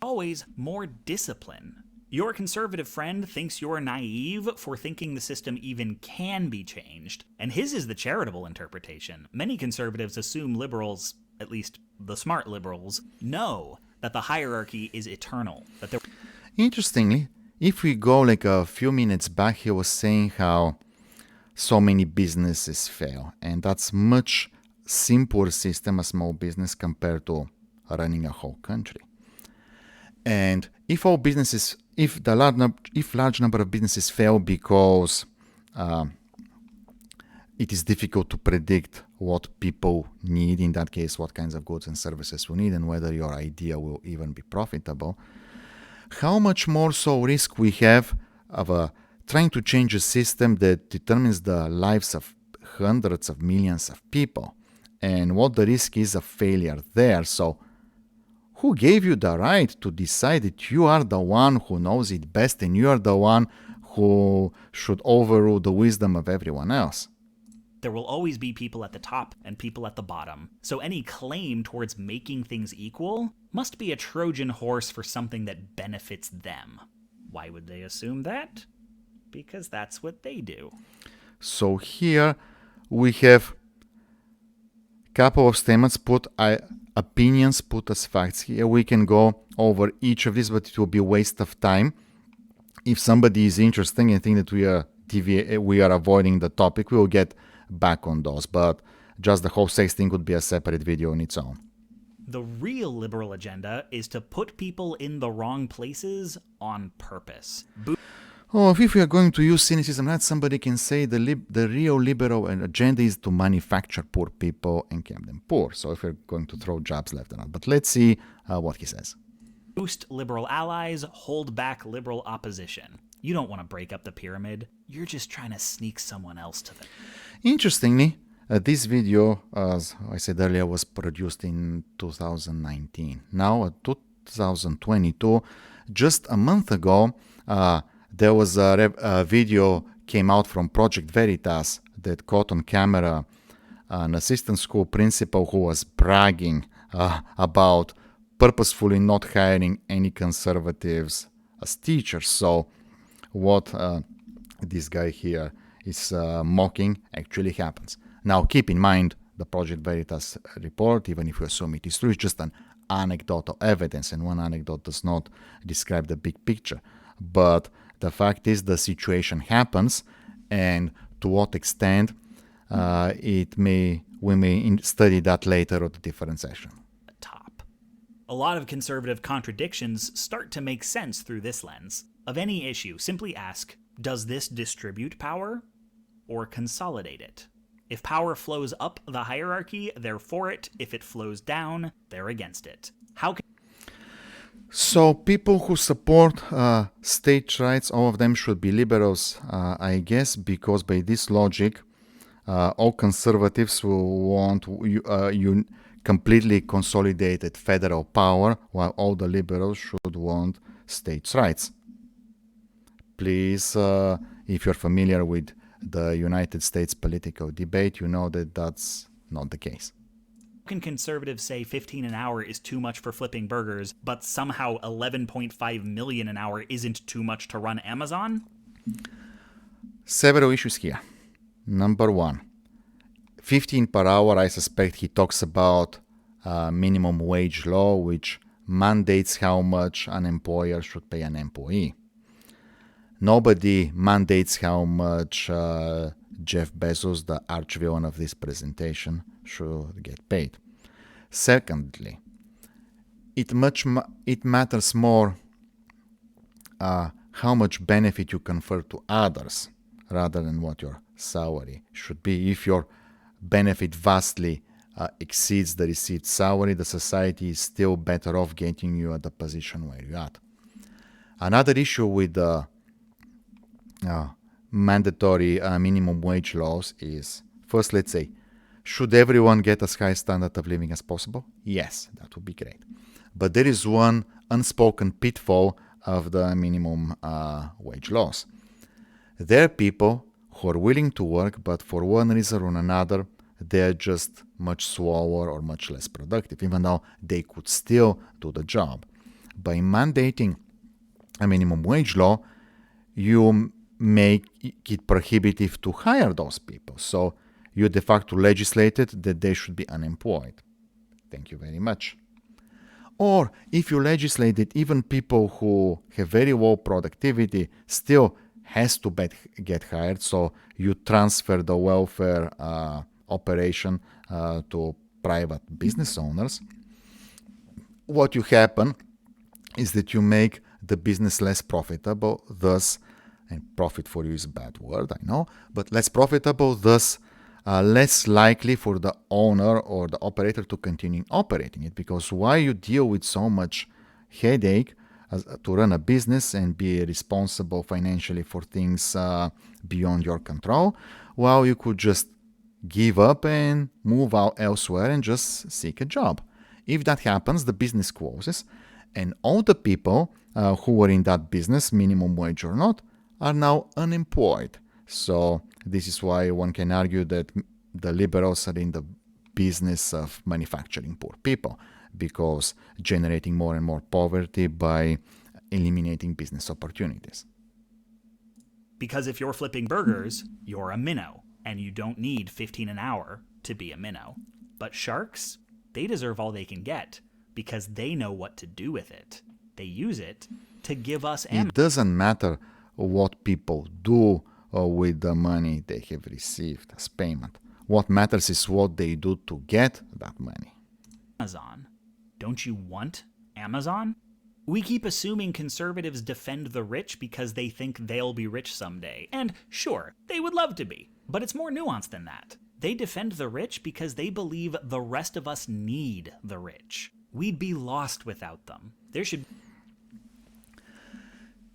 Always more discipline. Your conservative friend thinks you're naive for thinking the system even can be changed, and his is the charitable interpretation. Many conservatives assume liberals, at least the smart liberals, know that the hierarchy is eternal. Interestingly, if we go like a few minutes back, he was saying how so many businesses fail, and that's much simpler system, a small business, compared to running a whole country. And if large number of businesses fail because it is difficult to predict what people need, in that case, what kinds of goods and services we need, and whether your idea will even be profitable, how much more so risk we have of trying to change a system that determines the lives of hundreds of millions of people, and what the risk is of failure there. So who gave you the right to decide that you are the one who knows it best and you are the one who should overrule the wisdom of everyone else? There will always be people at the top and people at the bottom. So any claim towards making things equal must be a Trojan horse for something that benefits them. Why would they assume that? Because that's what they do. So here we have a couple of statements opinions put as facts. Here we can go over each of these, but it will be a waste of time. If somebody is interested and think that we are avoiding the topic, we will get back on those. But just the whole sex thing would be a separate video on its own. The real liberal agenda is to put people in the wrong places on purpose. Oh, if we are going to use cynicism, that somebody can say the real liberal agenda is to manufacture poor people and keep them poor. So if we're going to throw jobs left and right. But let's see what he says. Boost liberal allies, hold back liberal opposition. You don't want to break up the pyramid. You're just trying to sneak someone else to the... Interestingly, this video, as I said earlier, was produced in 2019. Now, 2022, just a month ago, there was a video came out from Project Veritas that caught on camera an assistant school principal who was bragging about purposefully not hiring any conservatives as teachers. So what this guy here is mocking actually happens. Now keep in mind the Project Veritas report, even if you assume it is true, is just an anecdotal evidence, and one anecdote does not describe the big picture. But the fact is the situation happens, and to what extent we may study that later at a different session. Top. A lot of conservative contradictions start to make sense through this lens. Of any issue, simply ask, does this distribute power or consolidate it? If power flows up the hierarchy, they're for it. If it flows down, they're against it. So people who support states' rights, all of them should be liberals, I guess, because by this logic, all conservatives will want completely consolidated federal power, while all the liberals should want states' rights. Please, if you're familiar with the United States political debate, you know that that's not the case. can conservatives say 15 an hour is too much for flipping burgers, but somehow 11.5 million an hour isn't too much to run Amazon? Several issues here. Number one, 15 per hour, I suspect he talks about minimum wage law, which mandates how much an employer should pay an employee. Nobody mandates how much Jeff Bezos, the archvillain of this presentation, should get paid. Secondly, it matters more how much benefit you confer to others rather than what your salary should be. If your benefit vastly exceeds the received salary, the society is still better off getting you at the position where you're at. Another issue with the mandatory minimum wage laws is, first, let's say, should everyone get as high a standard of living as possible? Yes, that would be great. But there is one unspoken pitfall of the minimum wage laws. There are people who are willing to work, but for one reason or another, they're just much slower or much less productive, even though they could still do the job. By mandating a minimum wage law, you make it prohibitive to hire those people. So you de facto legislated that they should be unemployed. Thank you very much. Or if you legislate that even people who have very low productivity still has to get hired, so you transfer the welfare operation to private business owners, what you happen is that you make the business less profitable, thus, and profit for you is a bad word, I know, but less profitable, thus less likely for the owner or the operator to continue operating it. Because why you deal with so much headache to run a business and be responsible financially for things beyond your control, well, you could just give up and move out elsewhere and just seek a job. If that happens, the business closes, and all the people who were in that business, minimum wage or not, are now unemployed. So this is why one can argue that the liberals are in the business of manufacturing poor people, because generating more and more poverty by eliminating business opportunities. Because if you're flipping burgers, you're a minnow, and you don't need 15 an hour to be a minnow. But sharks, they deserve all they can get because they know what to do with it. They use it to give us It doesn't matter what people do with the money they have received as payment. What matters is what they do to get that money. Amazon. Don't you want Amazon? We keep assuming conservatives defend the rich because they think they'll be rich someday. And sure, they would love to be, but it's more nuanced than that. They defend the rich because they believe the rest of us need the rich. We'd be lost without them. There should...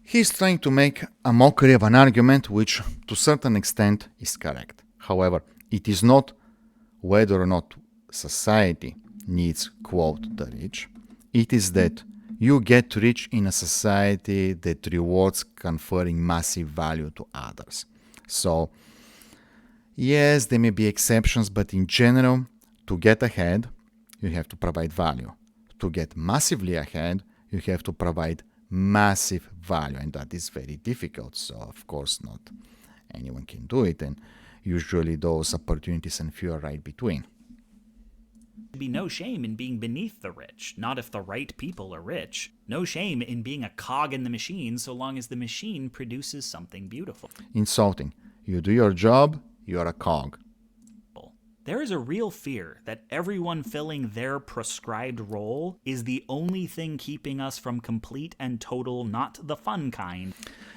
He's trying to make a mockery of an argument which, to a certain extent, is correct. However, it is not whether or not society needs, quote, the rich. It is that you get rich in a society that rewards conferring massive value to others. So, yes, there may be exceptions, but in general, to get ahead, you have to provide value. To get massively ahead, you have to provide massive value, and that is very difficult. So, of course, not anyone can do it, and usually those opportunities and few are right between. Be no shame in being beneath the rich, not if the right people are rich. No shame in being a cog in the machine so long as the machine produces something beautiful. Insulting. You do your job, you are a cog. There is a real fear that everyone filling their prescribed role is the only thing keeping us from complete and total, not the fun kind.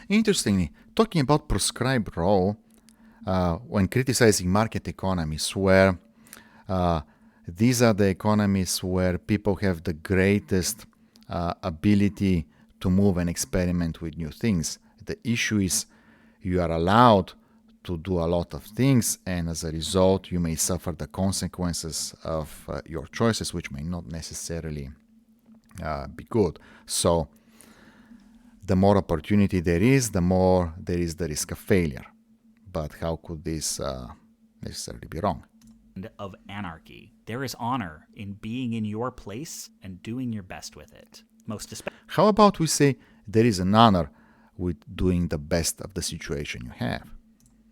Interestingly, talking about prescribed role, when criticizing market economies, where these are the economies where people have the greatest ability to move and experiment with new things. The issue is you are allowed to do a lot of things, and as a result, you may suffer the consequences of your choices, which may not necessarily be good. So, the more opportunity there is, the more there is the risk of failure. But how could this necessarily be wrong? of anarchy. There is honor in being in your place and doing your best with it. Most How about we say there is an honor with doing the best of the situation you have?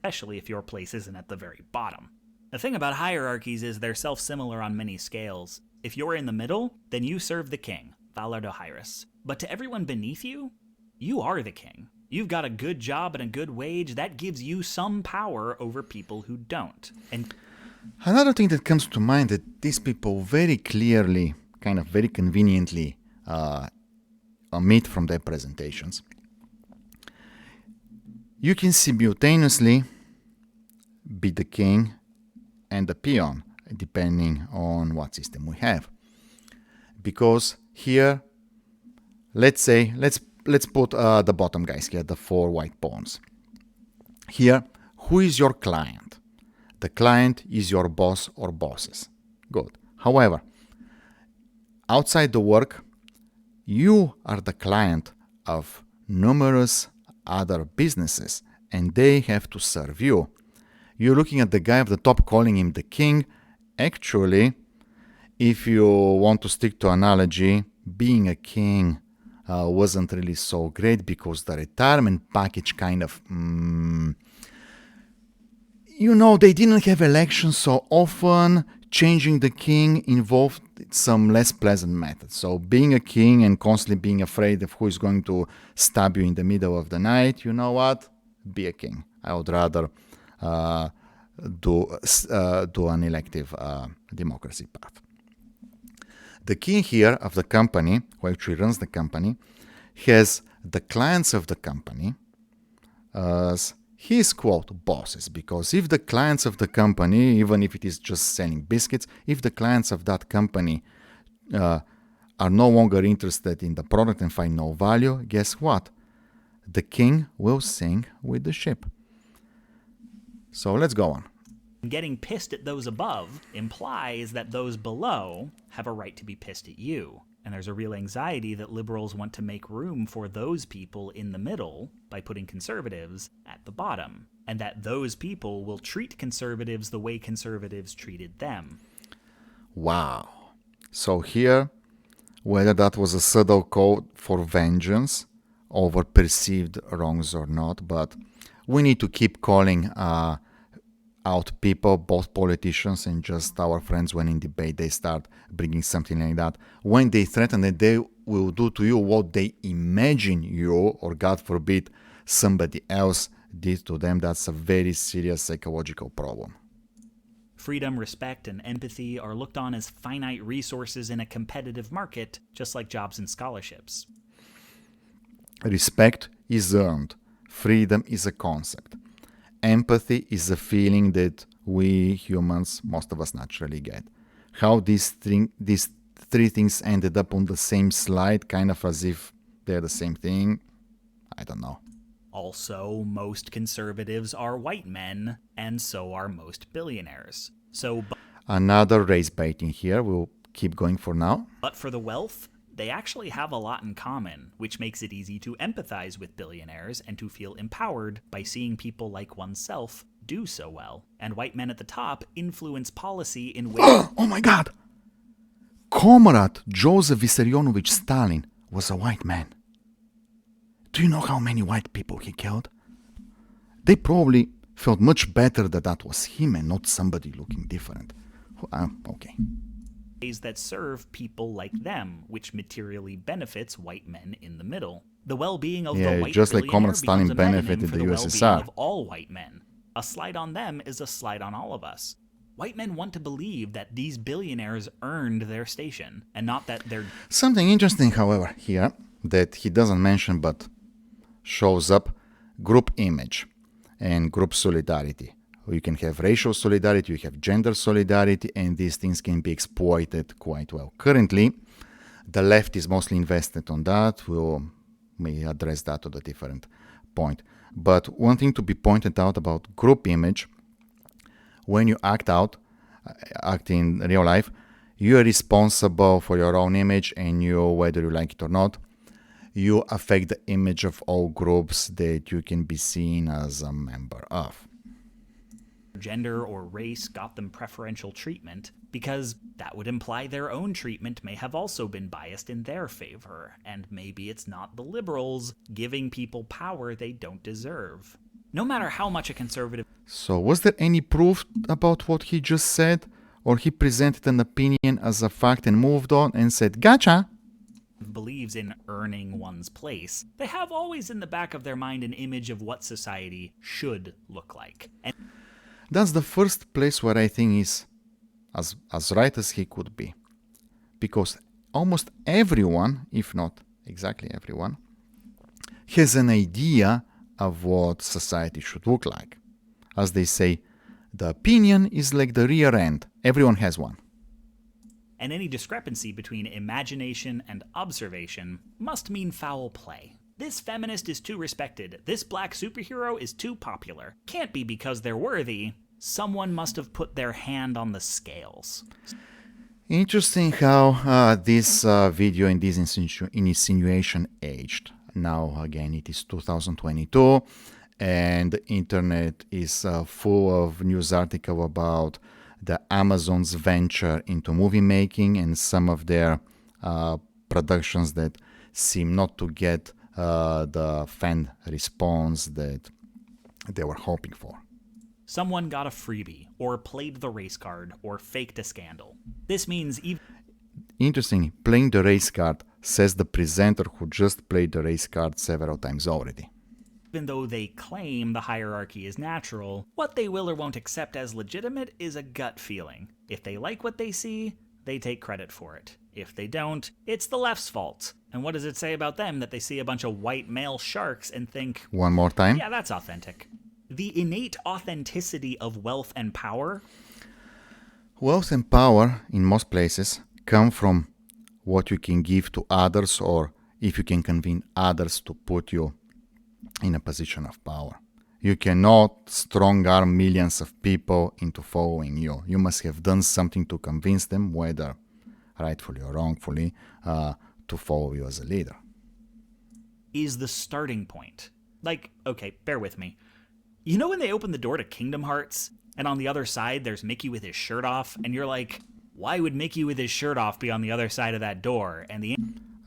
especially if your place isn't at the very bottom. The thing about hierarchies is they're self-similar on many scales. If you're in the middle, then you serve the king, Valardo Hyrus. But to everyone beneath you, you are the king. You've got a good job and a good wage. That gives you some power over people who don't. And another thing that comes to mind that these people very clearly, kind of very conveniently omit from their presentations. You can simultaneously be the king and the peon, depending on what system we have. Because here, let's put the bottom guys here, the 4 white pawns. Here, who is your client? The client is your boss or bosses. Good. However, outside the work, you are the client of numerous other businesses, and they have to serve you. You're looking at the guy at the top calling him the king. Actually, if you want to stick to analogy, being a king wasn't really so great because the retirement package kind of, they didn't have elections so often. Changing the king involved some less pleasant methods. So being a king and constantly being afraid of who is going to stab you in the middle of the night, you know what? Be a king. I would rather do an elective democracy path. The king here of the company, who actually runs the company, has the clients of the company as his, quote, bosses. Because if the clients of the company, even if it is just selling biscuits, if the clients of that company are no longer interested in the product and find no value, guess what? The king will sink with the ship. So let's go on. getting pissed at those above implies that those below have a right to be pissed at you. And there's a real anxiety that liberals want to make room for those people in the middle by putting conservatives at the bottom, and that those people will treat conservatives the way conservatives treated them. Wow. So here, whether that was a subtle code for vengeance over perceived wrongs or not, but we need to keep calling out people, both politicians and just our friends, when in debate they start bringing something like that. When they threaten that they will do to you what they imagine you, or God forbid, somebody else did to them, that's a very serious psychological problem. Freedom, respect, and empathy are looked on as finite resources in a competitive market, just like jobs and scholarships. Respect is earned. Freedom is a concept. Empathy is a feeling that we humans, most of us, naturally get. How these three things ended up on the same slide, kind of as if they're the same thing, I don't know. Also, most conservatives are white men, and so are most billionaires. Another race baiting here. We'll keep going for now. But for the wealth, they actually have a lot in common, which makes it easy to empathize with billionaires and to feel empowered by seeing people like oneself do so well. And white men at the top influence policy in ways... Oh my God! Comrade Joseph Vissarionovich Stalin was a white man. Do you know how many white people he killed? They probably felt much better that that was him and not somebody looking different. Okay. that serve people like them, which materially benefits white men in the middle. The well-being of the white just like billionaire Comrade Stalin becomes a metonym benefited for the the USSR. well-being of all white men. A slide on them is a slide on all of us. White men want to believe that these billionaires earned their station, and not that they're... Something interesting, however, here, that he doesn't mention but shows up, group image and group solidarity. You can have racial solidarity, you have gender solidarity, and these things can be exploited quite well. Currently, the left is mostly invested on that. We may address that at a different point. But one thing to be pointed out about group image, when you act in real life, you are responsible for your own image, and whether you like it or not, you affect the image of all groups that you can be seen as a member of. gender or race got them preferential treatment, because that would imply their own treatment may have also been biased in their favor, and maybe it's not the liberals giving people power they don't deserve. No matter how much a conservative So was there any proof about what he just said? Or he presented an opinion as a fact and moved on and said, gotcha? believes in earning one's place, they have always in the back of their mind an image of what society should look like. And That's the first place where I think is as right as he could be. Because almost everyone, if not exactly everyone, has an idea of what society should look like. As they say, the opinion is like the rear end. Everyone has one. any discrepancy between imagination and observation must mean foul play. This feminist is too respected. This black superhero is too popular. Can't be because they're worthy. Someone must have put their hand on the scales. Interesting how this video and this insinuation aged. Now, again, it is 2022, and the internet is full of news articles about the Amazon's venture into movie making and some of their productions that seem not to get the fan response that they were hoping for. Someone got a freebie, or played the race card, or faked a scandal. This means Interesting, playing the race card, says the presenter who just played the race card several times already. even though they claim the hierarchy is natural, what they will or won't accept as legitimate is a gut feeling. If they like what they see, they take credit for it. If they don't, it's the left's fault. And what does it say about them that they see a bunch of white male sharks and think, One more time. yeah, that's authentic? The innate authenticity of wealth and power. Wealth and power, in most places, come from what you can give to others, or if you can convince others to put you in a position of power. You cannot strong-arm millions of people into following you. You must have done something to convince them, whether rightfully or wrongfully, to follow you as a leader. Is the starting point. Like, okay, bear with me. You know when they open the door to Kingdom Hearts, and on the other side there's Mickey with his shirt off, and you're like, why would Mickey with his shirt off be on the other side of that door? And the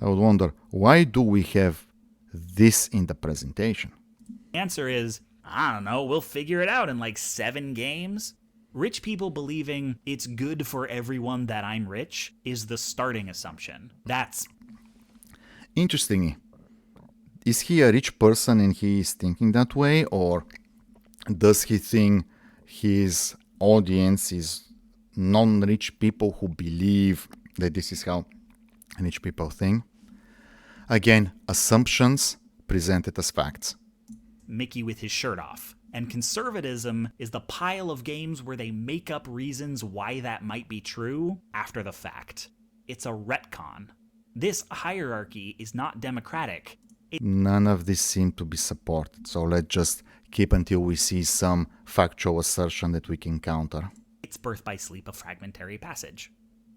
I would wonder, why do we have this in the presentation? answer is, I don't know, we'll figure it out in like 7 games. Rich people believing it's good for everyone that I'm rich is the starting assumption. That's Interestingly, is he a rich person and he is thinking that way, or does he think his audience is non-rich people who believe that this is how rich people think? Again, assumptions presented as facts. Mickey with his shirt off. And conservatism is the pile of games where they make up reasons why that might be true after the fact. It's a retcon. This hierarchy is not democratic. None of this seem to be supported, so let's just keep until we see some factual assertion that we can counter. It's birth by sleep, a fragmentary passage.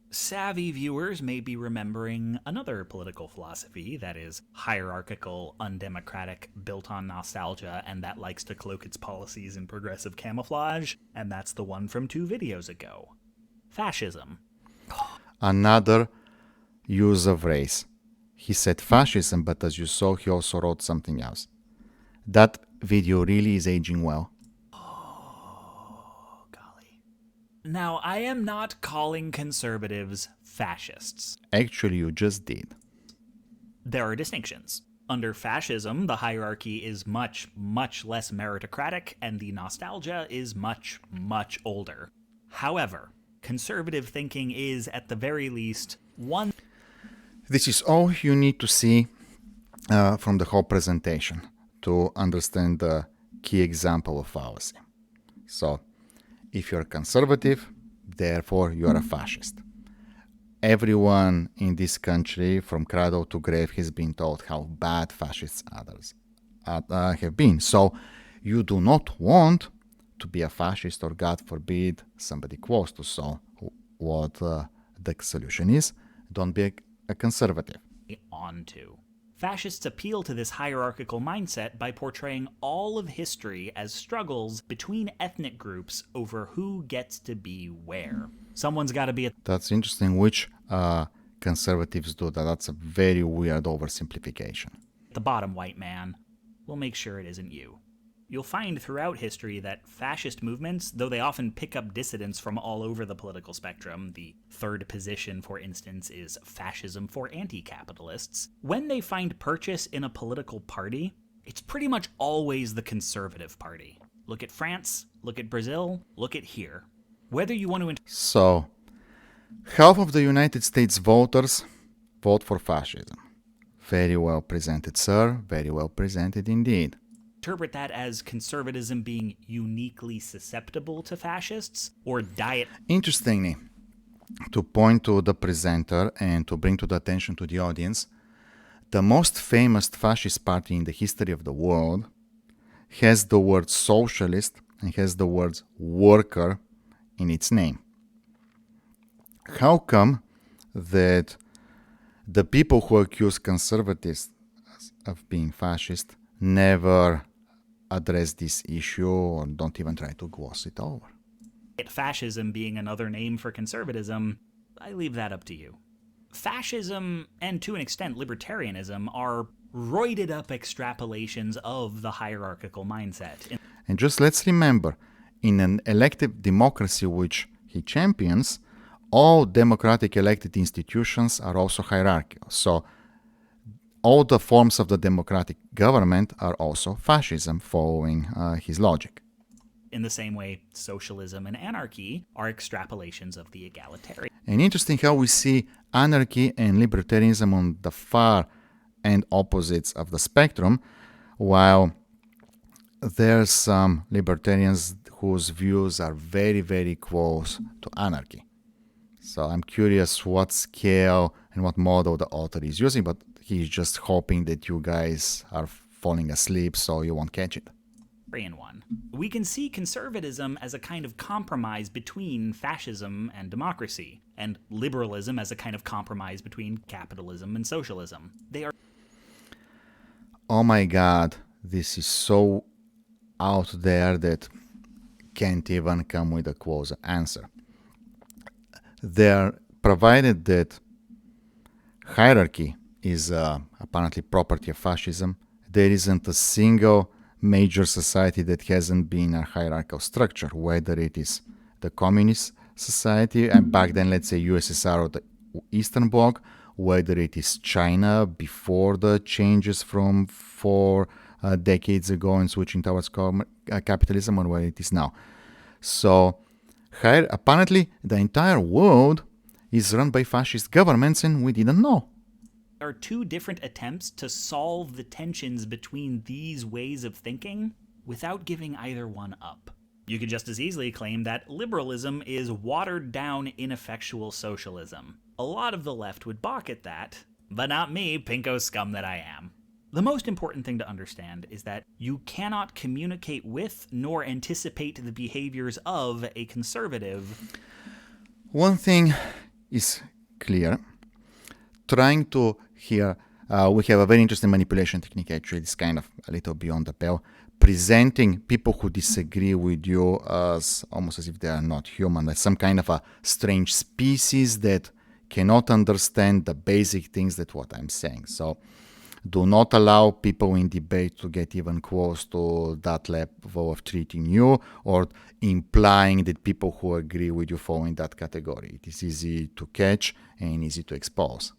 Savvy viewers may be remembering another political philosophy that is hierarchical, undemocratic, built on nostalgia, and that likes to cloak its policies in progressive camouflage, and that's the one from 2 videos ago. Fascism. Another use of race. He said fascism, but as you saw, he also wrote something else. That video really is aging well. Now, I am not calling conservatives fascists. Actually, you just did. There are distinctions. Under fascism, the hierarchy is much, much less meritocratic, and the nostalgia is much, much older. However, conservative thinking is, at the very least, one. This is all you need to see from the whole presentation to understand the key example of fallacy. So, if you're conservative, therefore you're a fascist. Everyone in this country, from cradle to grave, has been told how bad fascists others have been. So you do not want to be a fascist, or God forbid, somebody close to. So what the solution is, don't be a conservative. Onto. Fascists appeal to this hierarchical mindset by portraying all of history as struggles between ethnic groups over who gets to be where. Someone's got to be at That's interesting, which conservatives do that. That's a very weird oversimplification. the bottom, white man. We'll make sure it isn't you. You'll find throughout history that fascist movements, though they often pick up dissidents from all over the political spectrum, the third position, for instance, is fascism for anti-capitalists, when they find purchase in a political party, it's pretty much always the conservative party. Look at France, look at Brazil, look at here. Whether you want to So, half of the United States voters vote for fascism. Very well presented, sir. Very well presented indeed. interpret that as conservatism being uniquely susceptible to fascists, or diet. Interestingly, to point to the presenter and to bring to the attention to the audience, the most famous fascist party in the history of the world has the word socialist and has the words worker in its name. How come that the people who accuse conservatives of being fascist never address this issue or don't even try to gloss it over? Fascism being another name for conservatism, I leave that up to you. Fascism, and to an extent libertarianism, are roided up extrapolations of the hierarchical mindset. And just let's remember, in an elective democracy which he champions, all democratic elected institutions are also hierarchical. So all the forms of the democratic government are also fascism, following his logic. In the same way, socialism and anarchy are extrapolations of the egalitarian. And interesting how we see anarchy and libertarianism on the far end opposites of the spectrum, while there's some libertarians whose views are very, very close to anarchy. So I'm curious what scale and what model the author is using, but he's just hoping that you guys are falling asleep so you won't catch it. One. We can see conservatism as a kind of compromise between fascism and democracy, and liberalism as a kind of compromise between capitalism and socialism. They are. Oh my god, this is so out there that can't even come with a close answer. They're provided that hierarchy is apparently property of fascism. There isn't a single major society that hasn't been a hierarchical structure, whether it is the communist society, and back then, let's say USSR or the Eastern Bloc, whether it is China before the changes from 4 decades ago and switching towards capitalism, or where it is now. So apparently the entire world is run by fascist governments and we didn't know. There are two different attempts to solve the tensions between these ways of thinking without giving either one up. You could just as easily claim that liberalism is watered down, ineffectual socialism. A lot of the left would balk at that, but not me, pinko scum that I am. The most important thing to understand is that you cannot communicate with nor anticipate the behaviors of a conservative. One thing is clear. Trying to here, we have a very interesting manipulation technique, actually. It's kind of a little beyond the pale. Presenting people who disagree with you as almost as if they are not human, like some kind of a strange species that cannot understand the basic things that what I'm saying. So do not allow people in debate to get even close to that level of treating you or implying that people who agree with you fall in that category. It is easy to catch and easy to expose.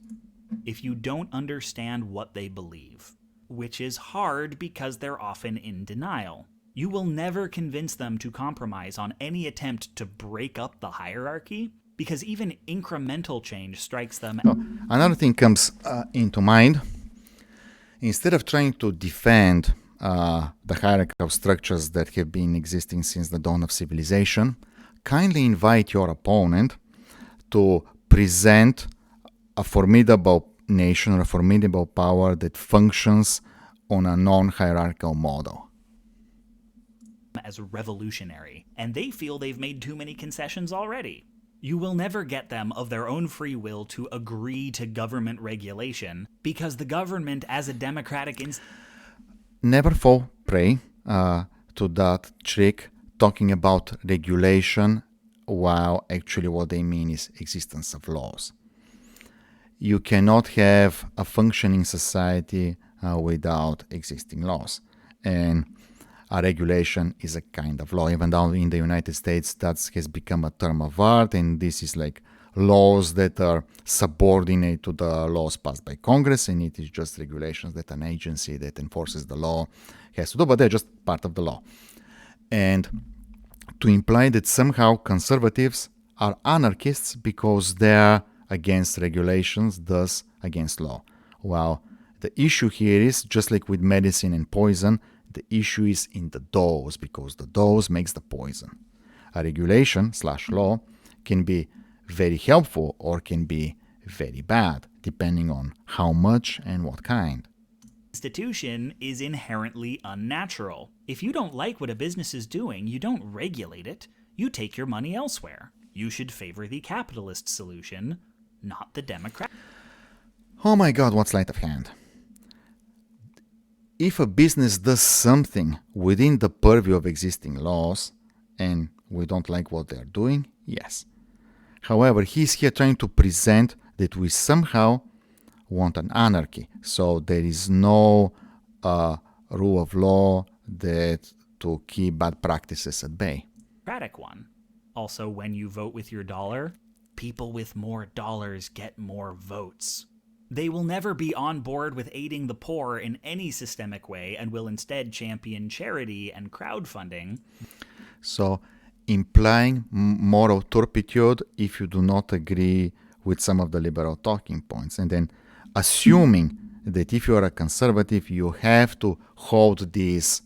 If you don't understand what they believe, which is hard because they're often in denial, you will never convince them to compromise on any attempt to break up the hierarchy, because even incremental change strikes them. Another thing comes into mind. Instead of trying to defend the hierarchical structures that have been existing since the dawn of civilization, kindly invite your opponent to present a formidable nation or a formidable power that functions on a non-hierarchical model. As revolutionary, and they feel they've made too many concessions already. You will never get them of their own free will to agree to government regulation because the government as a democratic Never fall prey to that trick talking about regulation while actually what they mean is existence of laws. You cannot have a functioning society without existing laws. And a regulation is a kind of law. Even though in the United States that has become a term of art, and this is like laws that are subordinate to the laws passed by Congress, and it is just regulations that an agency that enforces the law has to do, but they're just part of the law. And to imply that somehow conservatives are anarchists because they're against regulations, thus against law. Well, the issue here is, just like with medicine and poison, the issue is in the dose, because the dose makes the poison. A regulation/law can be very helpful or can be very bad, depending on how much and what kind. Institution is inherently unnatural. If you don't like what a business is doing, you don't regulate it. You take your money elsewhere. You should favor the capitalist solution, not the democratic. Oh my God, what sleight of hand. If a business does something within the purview of existing laws, and we don't like what they're doing, yes. However, he's here trying to present that we somehow want an anarchy. So there is no rule of law that to keep bad practices at bay. One. Also, when you vote with your dollar, people with more dollars get more votes. They will never be on board with aiding the poor in any systemic way and will instead champion charity and crowdfunding. So, implying moral turpitude if you do not agree with some of the liberal talking points, and then assuming that if you are a conservative, you have to hold these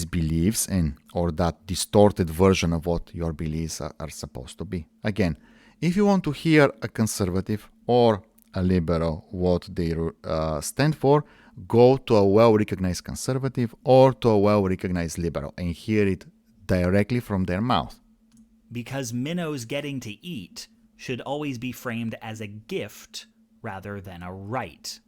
beliefs and or that distorted version of what your beliefs are supposed to be. Again, if you want to hear a conservative or a liberal what they stand for, go to a well-recognized conservative or to a well-recognized liberal and hear it directly from their mouth. Because minnows getting to eat should always be framed as a gift rather than a right.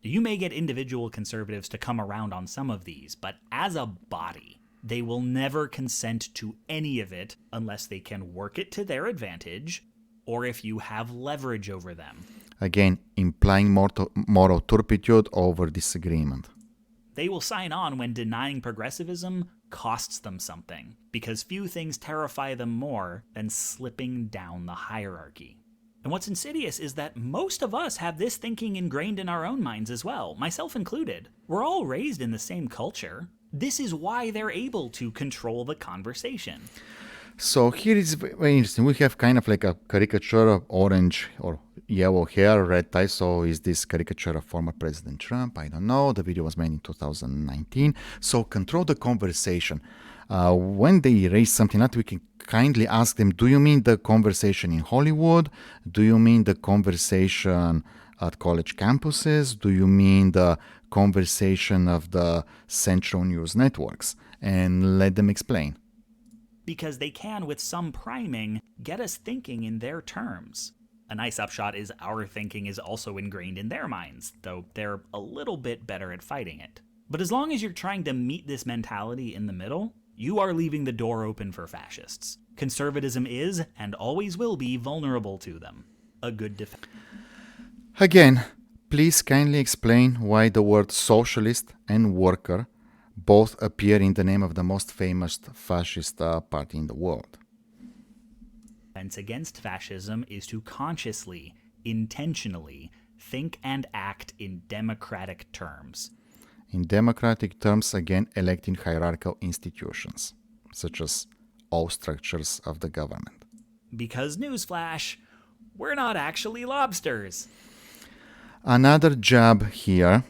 You may get individual conservatives to come around on some of these, but as a body, they will never consent to any of it unless they can work it to their advantage or if you have leverage over them. Again, implying moral turpitude over disagreement. They will sign on when denying progressivism costs them something, because few things terrify them more than slipping down the hierarchy. And what's insidious is that most of us have this thinking ingrained in our own minds as well, myself included. We're all raised in the same culture. This is why they're able to control the conversation. So here is very interesting. We have kind of like a caricature of orange or yellow hair, red tie. So is this caricature of former President Trump? I don't know. The video was made in 2019. So control the conversation. When they raise something up, we can kindly ask them, do you mean the conversation in Hollywood? Do you mean the conversation at college campuses? Do you mean the conversation of the central news networks? And let them explain. Because they can, with some priming, get us thinking in their terms. A nice upshot is our thinking is also ingrained in their minds, though they're a little bit better at fighting it. But as long as you're trying to meet this mentality in the middle, you are leaving the door open for fascists. Conservatism is, and always will be, vulnerable to them. A good defense. Again, please kindly explain why the word socialist and worker both appear in the name of the most famous fascist party in the world. Defense against fascism is to consciously, intentionally, think and act in democratic terms. In democratic terms, again, electing hierarchical institutions, such as all structures of the government. Because, newsflash, we're not actually lobsters. Another jab here,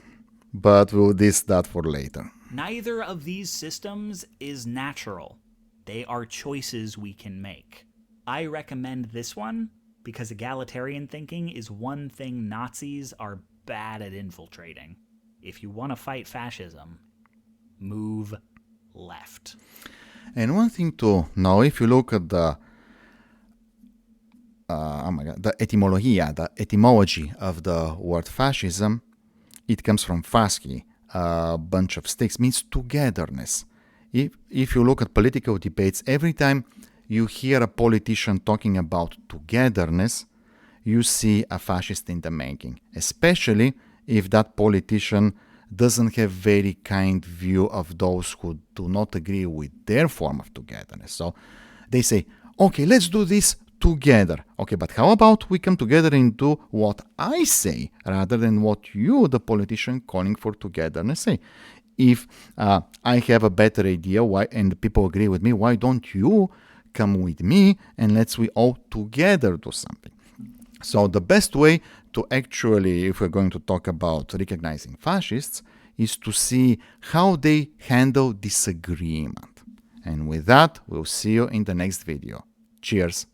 but we'll diss that for later. Neither of these systems is natural. They are choices we can make. I recommend this one because egalitarian thinking is one thing Nazis are bad at infiltrating. If you want to fight fascism, move left. And one thing to know, if you look at the the etymology of the word fascism, it comes from fasci, a bunch of sticks, means togetherness. If you look at political debates, every time you hear a politician talking about togetherness, you see a fascist in the making, especially if that politician doesn't have very kind view of those who do not agree with their form of togetherness. So they say, okay, let's do this together. Okay, but how about we come together and do what I say rather than what you, the politician calling for togetherness, say? If I have a better idea and people agree with me, why don't you come with me and we all together do something? So the best way to actually, if we're going to talk about recognizing fascists, is to see how they handle disagreement. And with that, we'll see you in the next video. Cheers!